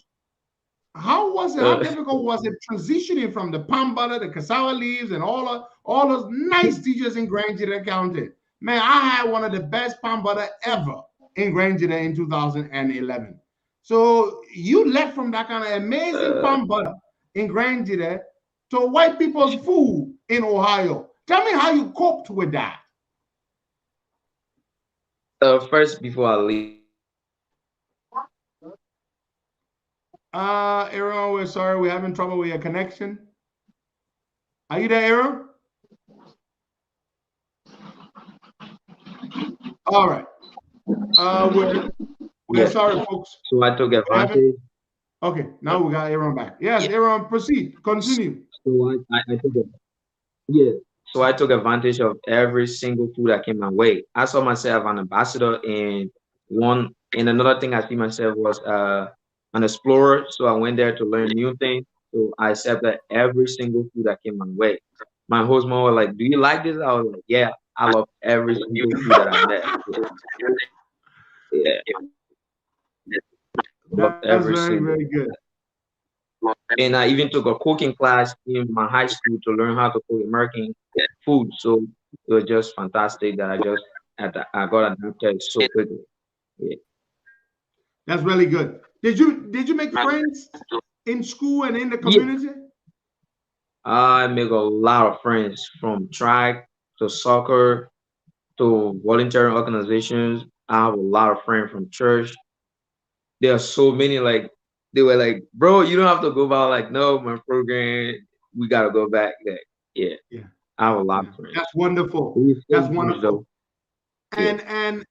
How was it? How difficult was it transitioning from the palm butter, the cassava leaves, and all those nice dishes in Grand Jide County? Man, I had one of the best palm butter ever in Grand Jide in 2011. So you left from that kind of amazing palm butter in Grand Jide to white people's food in Ohio. Tell me how you coped with that. First, before I leave. Aaron, we're sorry, we're having trouble with your connection. Are you there, Aaron? All right. We're sorry, folks. So I took advantage. Okay, now we got Aaron back. Yes, Aaron, proceed. Continue. So I took it. Yeah. So I took advantage of every single food that came my way. I saw myself an ambassador, and another thing I see myself was an explorer. So I went there to learn new things. So I accepted every single food that came my way. My host mom was like, "Do you like this?" I was like, "Yeah, I love every single food that I met." Yeah, I love That's every very, single. very good. And I even took a cooking class in my high school to learn how to cook American food. So it was just fantastic that I got adapted so quickly. Yeah. That's really good. Did you make friends in school and in the Yeah, community? I make a lot of friends from track to soccer to volunteering organizations. I have a lot of friends from church. There are so many like they were like, bro, you don't have to go back. Like, no, my program, we gotta go back. Like, yeah, Yeah, I have a lot yeah. of friends. That's wonderful. We stay That's in touch wonderful. though. Yeah,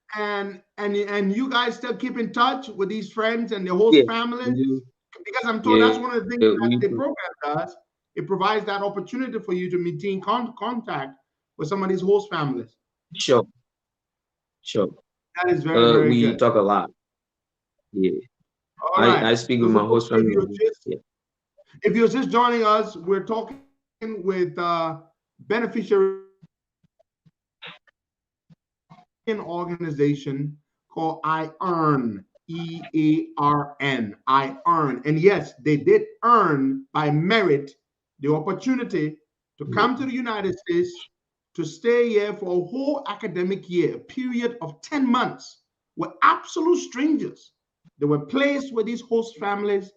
And you guys still keep in touch with these friends and their yeah, host we families? do. Because I'm told that's Yeah, one of the things that we the do. program does. It provides that opportunity for you to maintain contact with some of these host families. Sure, sure. That is very, very We good. talk a lot. Yeah, All right. I speak So with my folks, host family. Yeah. if you're just joining us, we're talking with beneficiary organization called I Earn, EARN, I Earn. And yes, they did earn by merit the opportunity to come to the United States to stay here for a whole academic year, a period of 10 months, with absolute strangers. They were placed with these host families.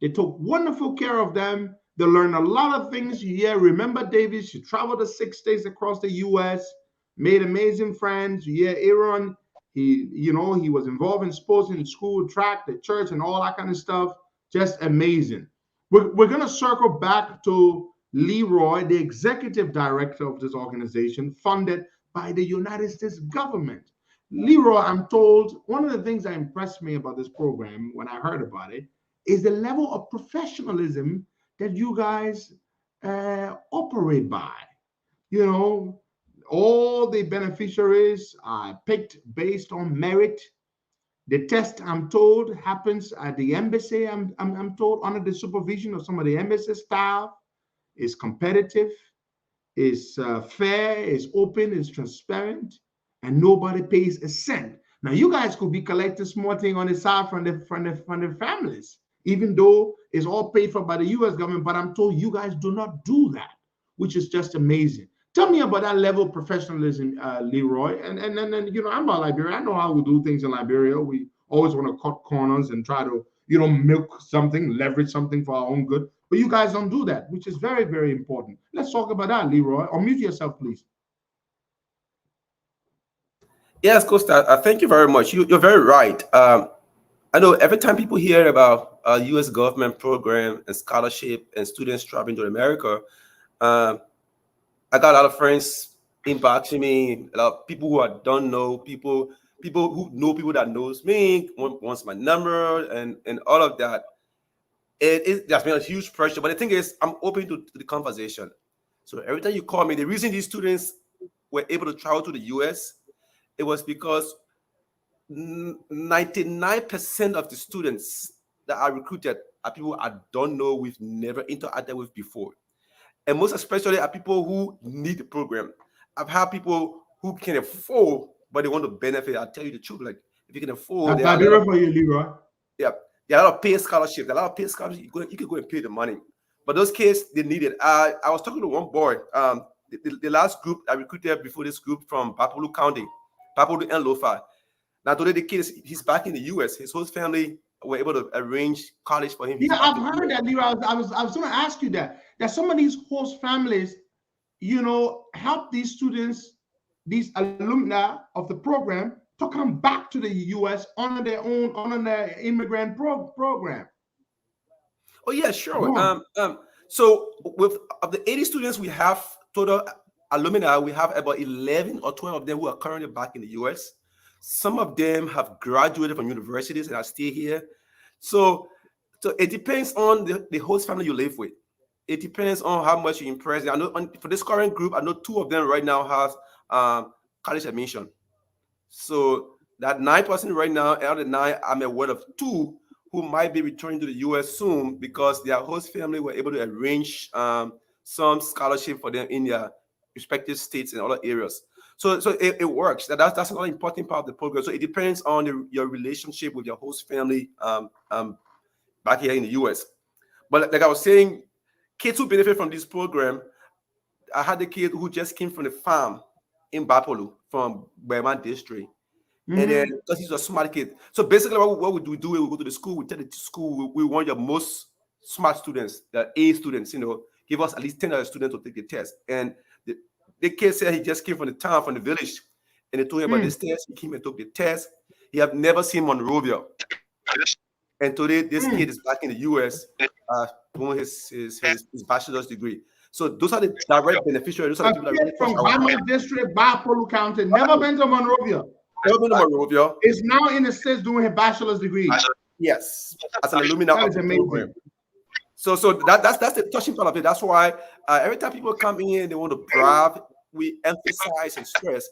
They took wonderful care of them. They learned a lot of things. Yeah, remember David, she traveled to 6 states across the US, made amazing friends. Yeah, Aaron, he was involved in sports in school, track, the church, and all that kind of stuff. Just amazing. We're going to circle back to Leroy, the executive director of this organization, funded by the United States government. Leroy, I'm told one of the things that impressed me about this program when I heard about it is the level of professionalism that you guys operate by. You know, all the beneficiaries are picked based on merit. The test, I'm told, happens at the embassy. I'm told under the supervision of some of the embassy staff. Is competitive, is fair, is open, is transparent, and nobody pays a cent. Now, you guys could be collecting small thing on the side from the families, even though it's all paid for by the U.S. government. But I'm told you guys do not do that, which is just amazing. Tell me about that level of professionalism, Leroy. And I'm about Liberia. I know how we do things in Liberia. We always want to cut corners and try to milk something, leverage something for our own good. But you guys don't do that, which is very, very important. Let's talk about that, Leroy. Or mute yourself, please. Yes, Costa, thank you very much. You're very right. I know every time people hear about U.S. government program and scholarship and students traveling to America, I got a lot of friends inboxing me, a lot of people who I don't know, people who know people that knows me, wants my number and all of that. There's been a huge pressure, but the thing is, I'm open to the conversation. So every time you call me, the reason these students were able to travel to the U.S., it was because 99% of the students that are recruited are people I don't know, we've never interacted with before. And most especially are people who need the program. I've had people who can afford, but they want to benefit. I'll tell you the truth. Like, if you can afford, That's Liberia for you, Leroy. yeah, there are a lot of paid scholarships. A lot of paid scholarships, you can go and pay the money. But those kids, they need it. I was talking to one boy, the last group I recruited before this group from Papulu County, Papulu and Lofa. Now today the kid he's back in the US. His whole family were able to arrange college for him. Yeah, I've heard that, Leroy. I was going to ask you that some of these host families, help these students, these alumni of the program to come back to the U.S. on their immigrant program. Oh yeah, sure. So with of the 80 students we have total alumni, we have about 11 or 12 of them who are currently back in the US. Some of them have graduated from universities and are still here. So it depends on the host family you live with. It depends on how much you impress. I know for this current group, I know 2 of them right now have college admission. So that 9% right now, out of the 9, I'm aware of 2 who might be returning to the U.S. soon because their host family were able to arrange some scholarship for them in their respective states and other areas. So it works. That's another important part of the program. So it depends on your relationship with your host family back here in the U.S. But like I was saying, kids who benefit from this program, I had a kid who just came from the farm in Bapolu from Berman district. And then because he's a smart kid. So basically what we do is we go to the school, we tell the school we want your most smart students, the A students, give us at least 10 other students to take the test. And the kid said he just came from the town, from the village, and they told him about this test. He came and took the test. He have never seen Monrovia. And today this kid is back in the US doing his bachelor's degree. So those are the direct beneficiaries. Those are the people that really from Bama district, Bapolu County, never been to Monrovia. Never been to Monrovia. Is now in the States doing a bachelor's degree. Yes, as an alumni of the program. So that's the touching part of it. That's why every time people come in and they want to bribe, we emphasize and stress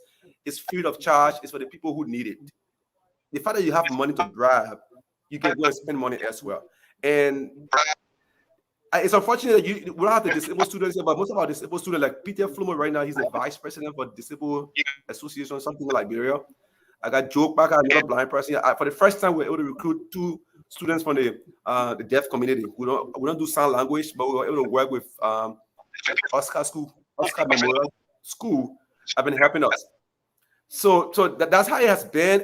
it's free of charge. It's for the people who need it. The fact that you have money to bribe, you can go and spend money elsewhere. And it's unfortunate that we don't have the disabled students here, but most of our disabled students, like Peter Flumo right now, he's the vice president for Disabled Association, something like Liberia. I got Joe Baker, another blind person. For the first time, we were able to recruit 2 students from the deaf community. We don't do sign language, but we were able to work with Oscar Memorial School. Have been helping us. So that's how it has been.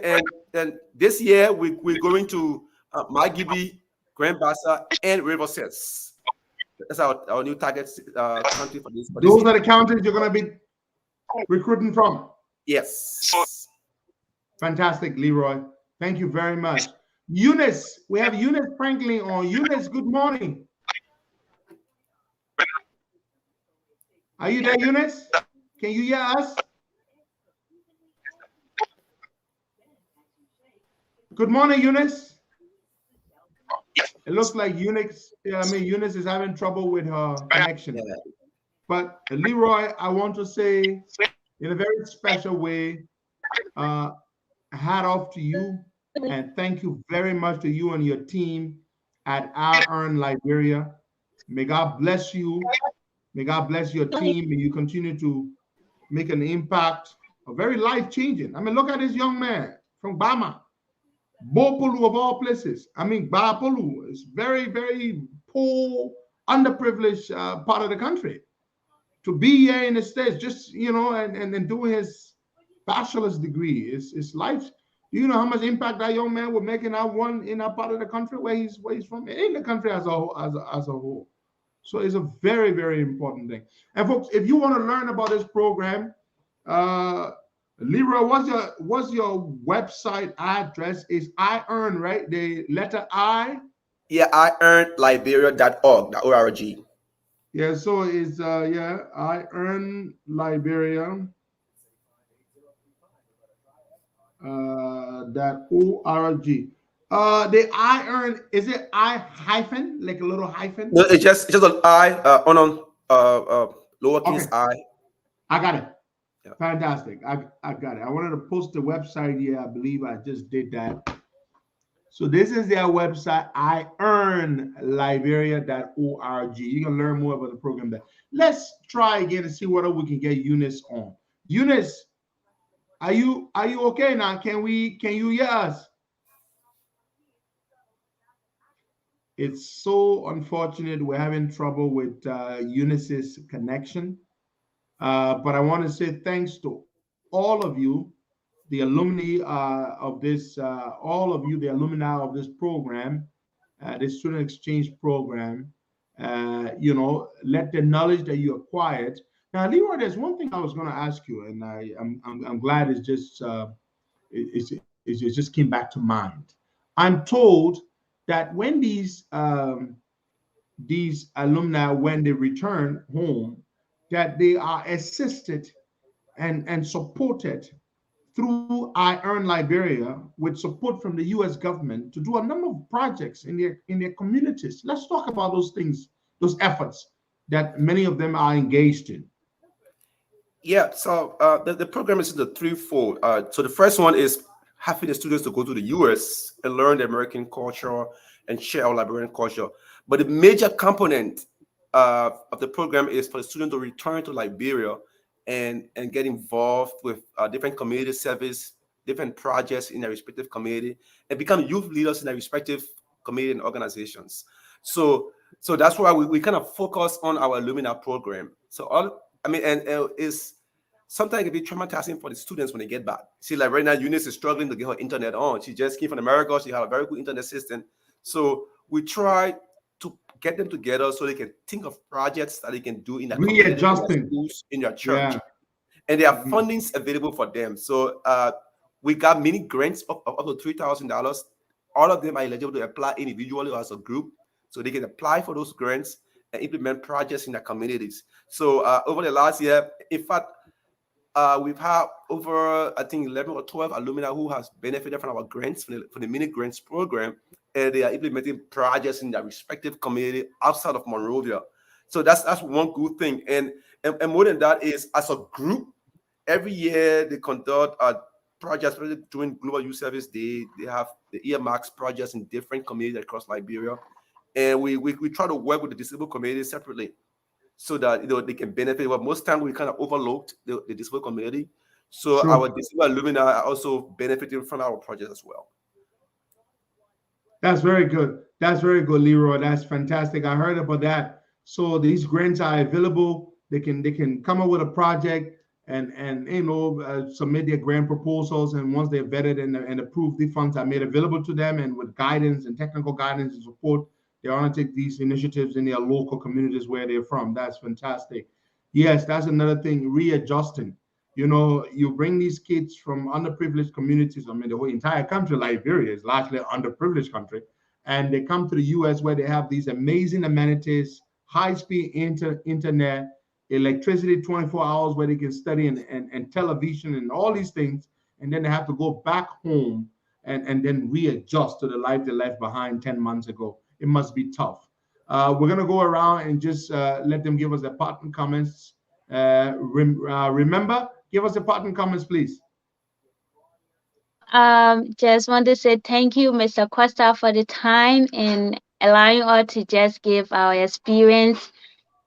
And this year we're going to Margibi, Grand Bassa, and Riverset. That's our new target country for this. Those are the counties you're going to be recruiting from. Yes. Fantastic, Leroy. Thank you very much. Eunice, we have Eunice Franklin on. Eunice, good morning. Are you there, Eunice? Can you hear us? Good morning, Eunice. It looks like Eunice is having trouble with her connection. But Leroy, I want to say in a very special way, hat off to you and thank you very much to you and your team at Earn Liberia. May God bless you. May God bless your team. May you continue to make an impact, a very life-changing. I mean, look at this young man from Bama. Bopolu of all places. I mean, Bapolu is very, very poor, underprivileged part of the country. To be here in the States, just, and doing his bachelor's degree, is life. Do you know how much impact that young man would make in that part of the country where he's from, in the country as a whole? So it's a very, very important thing. And folks, if you want to learn about this program, Leroy, what's your website address? Is I Earn, right? The letter I? Yeah, IEarnLiberia.org. Yeah, so it's I Earn Liberia .org. The I Earn, is it I hyphen, like a little hyphen? No, it's just an I lowercase I. I got it. Yeah. Fantastic. I got it. I wanted to post the website here. I believe I just did that. So this is their website, IEarnLiberia.org. You can learn more about the program there. Let's try again and see whether we can get Eunice on. Eunice, are you okay now? Can you hear us? It's so unfortunate we're having trouble with Eunice's connection. But I want to say thanks to all of you, the alumni of this, all of you, the alumni of this program, this student exchange program. Let the knowledge that you acquired. Now, Leroy, there's one thing I was going to ask you, and I'm glad it just came back to mind. I'm told that when these alumni, when they return home, that they are assisted and supported through I Earn Liberia with support from the U.S. government to do a number of projects in their communities. Let's talk about those things, those efforts that many of them are engaged in. Yeah, so the program is the threefold. So the first one is having the students to go to the U.S. and learn the American culture and share our Liberian culture. But the major component of the program is for the students to return to Liberia and get involved with different community service, different projects in their respective community, and become youth leaders in their respective community and organizations. So that's why we kind of focus on our alumni program. So it's sometimes it can be traumatizing for the students when they get back. See, like right now, Eunice is struggling to get her internet on. She just came from America. She had a very good internet system. So we try to get them together so they can think of projects that they can do in their community, in their schools, in their church. And there are fundings available for them. So we got many grants of up to $3,000. All of them are eligible to apply individually or as a group. So they can apply for those grants and implement projects in their communities. So over the last year, in fact, we've had over, I think, 11 or 12 alumni who has benefited from our grants, for the mini grants program, and they are implementing projects in their respective community outside of Monrovia. So that's one good thing. And more than that is, as a group, every year they conduct projects during Global Youth Service Day. They have the earmarks projects in different communities across Liberia. And we try to work with the disabled community separately so that they can benefit. But most times we kind of overlooked the disabled community. So our disabled alumni are also benefiting from our project as well. That's very good. That's very good, Leroy. That's fantastic. I heard about that. So these grants are available. They can come up with a project and submit their grant proposals. And once they're vetted and approved, the funds are made available to them. And with guidance and technical guidance and support, they want to take these initiatives in their local communities where they're from. That's fantastic. Yes, that's another thing, readjusting. You bring these kids from underprivileged communities. I mean, the whole entire country, Liberia, is largely an underprivileged country. And they come to the US where they have these amazing amenities, high-speed internet, electricity 24 hours where they can study and television and all these things. And then they have to go back home and then readjust to the life they left behind 10 months ago. It must be tough. We're going to go around and just let them give us their parting comments. Remember, give us the parting comments, please. Just want to say thank you, Mr. Costa, for the time and allowing us to just give our experience.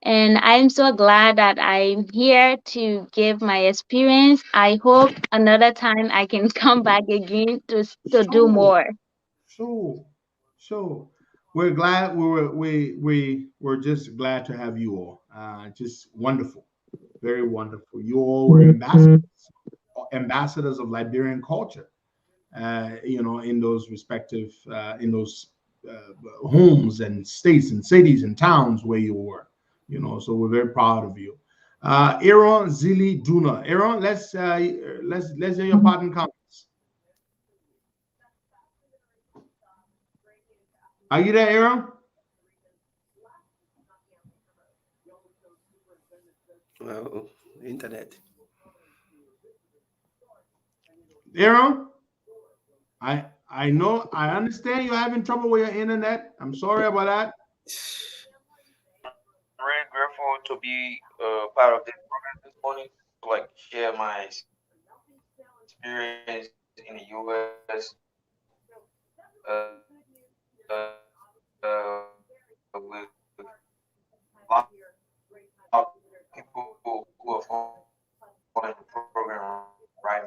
And I'm so glad that I'm here to give my experience. I hope another time I can come back again to do more. Sure. We're glad. We're just glad to have you all. Just wonderful, very wonderful. You all were ambassadors of Liberian culture. In those respective homes and states and cities and towns where you were. So we're very proud of you. Aaron Zili Duna. Aaron, let's hear your parting comments. Are you there, Aaron? Well, internet. Aaron, I know, I understand you're having trouble with your internet. I'm sorry about that. I'm really grateful to be part of this program this morning, to like share my experience in the U.S. With a lot of people who are following the program right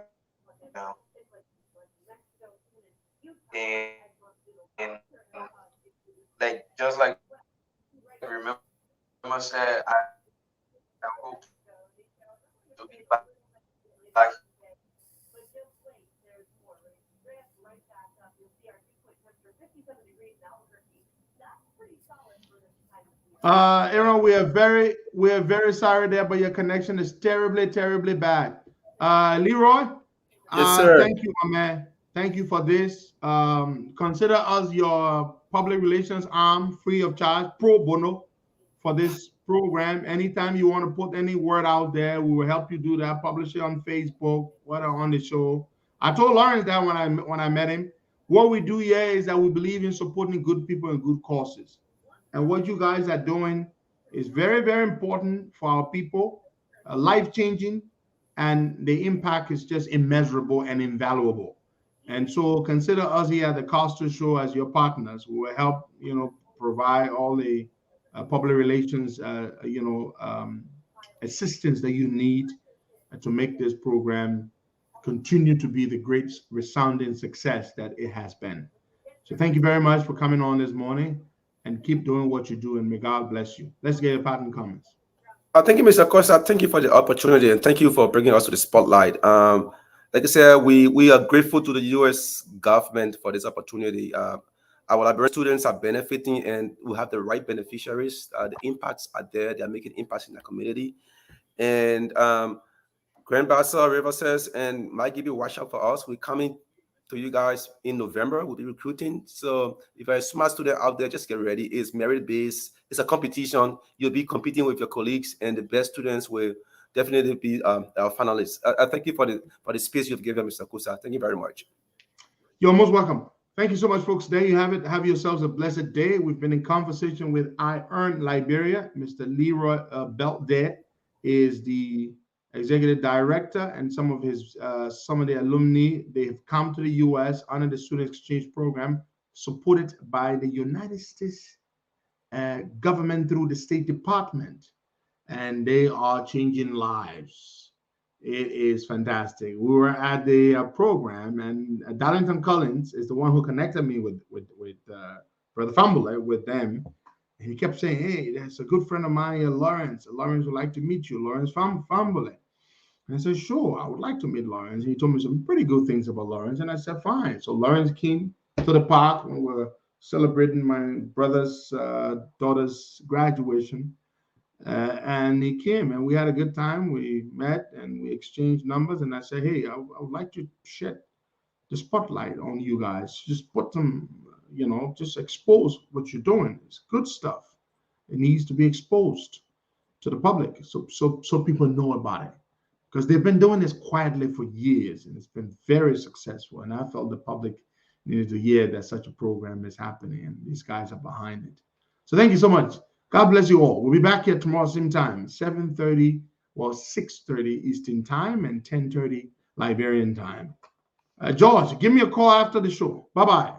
now. And like just like remember said, I hope to be back Aaron, we are very sorry there, but your connection is terribly bad. Leroy, yes, sir. Thank you, my man. Thank you for this. Consider us your public relations arm, free of charge, pro bono, for this program. Anytime you want to put any word out there, we will help you do that. Publish it on Facebook, whether on the show. I told Lawrence that when I met him. What we do here is that we believe in supporting good people and good causes. And what you guys are doing is very important for our people, life-changing, and the impact is just immeasurable and invaluable. And so consider us here at the Costa Show as your partners. We will help, provide all the public relations, assistance that you need to make this program continue to be the great resounding success that it has been. So thank you very much for coming on this morning, and keep doing what you do, and may God bless you. Let's get your parting comments. Thank you, Mr. Costa. Thank you for the opportunity, and thank you for bringing us to the spotlight. Like I said, we are grateful to the U.S. government for this opportunity. Our Liberian students are benefiting, and we have the right beneficiaries. The impacts are there. They are making impacts in the community. And Grand Bassa, River says, and Mike Gibby, watch out for us. We're coming to you guys in November. We'll be recruiting. So if you're a smart student out there, just get ready. It's merit-based. It's a competition. You'll be competing with your colleagues, and the best students will definitely be our finalists. I thank you for the space you've given, Mr. Kusa. Thank you very much. You're most welcome. Thank you so much, folks. There you have it. Have yourselves a blessed day. We've been in conversation with I Earn Liberia. Mr. Leroy Beltdare is the executive director, and some of the alumni. They have come to the U.S. under the student exchange program, supported by the United States government through the State Department, and they are changing lives. It is fantastic. We were at the program, and Darlington Collins is the one who connected me with Brother Fambule, with them. And he kept saying, hey, there's a good friend of mine here, Lawrence. Lawrence would like to meet you, Lawrence Fambule. And I said, sure, I would like to meet Lawrence. And he told me some pretty good things about Lawrence. And I said, fine. So Lawrence came to the park when we were celebrating my brother's daughter's graduation. And he came, and we had a good time. We met and we exchanged numbers. And I said, hey, I would like to shed the spotlight on you guys. Just put them, just expose what you're doing. It's good stuff. It needs to be exposed to the public so people know about it. Because they've been doing this quietly for years, and it's been very successful. And I felt the public needed to hear that such a program is happening, and these guys are behind it. So thank you so much. God bless you all. We'll be back here tomorrow same time, 7:30, 6:30 Eastern time and 10:30 Liberian time. George, give me a call after the show. Bye-bye.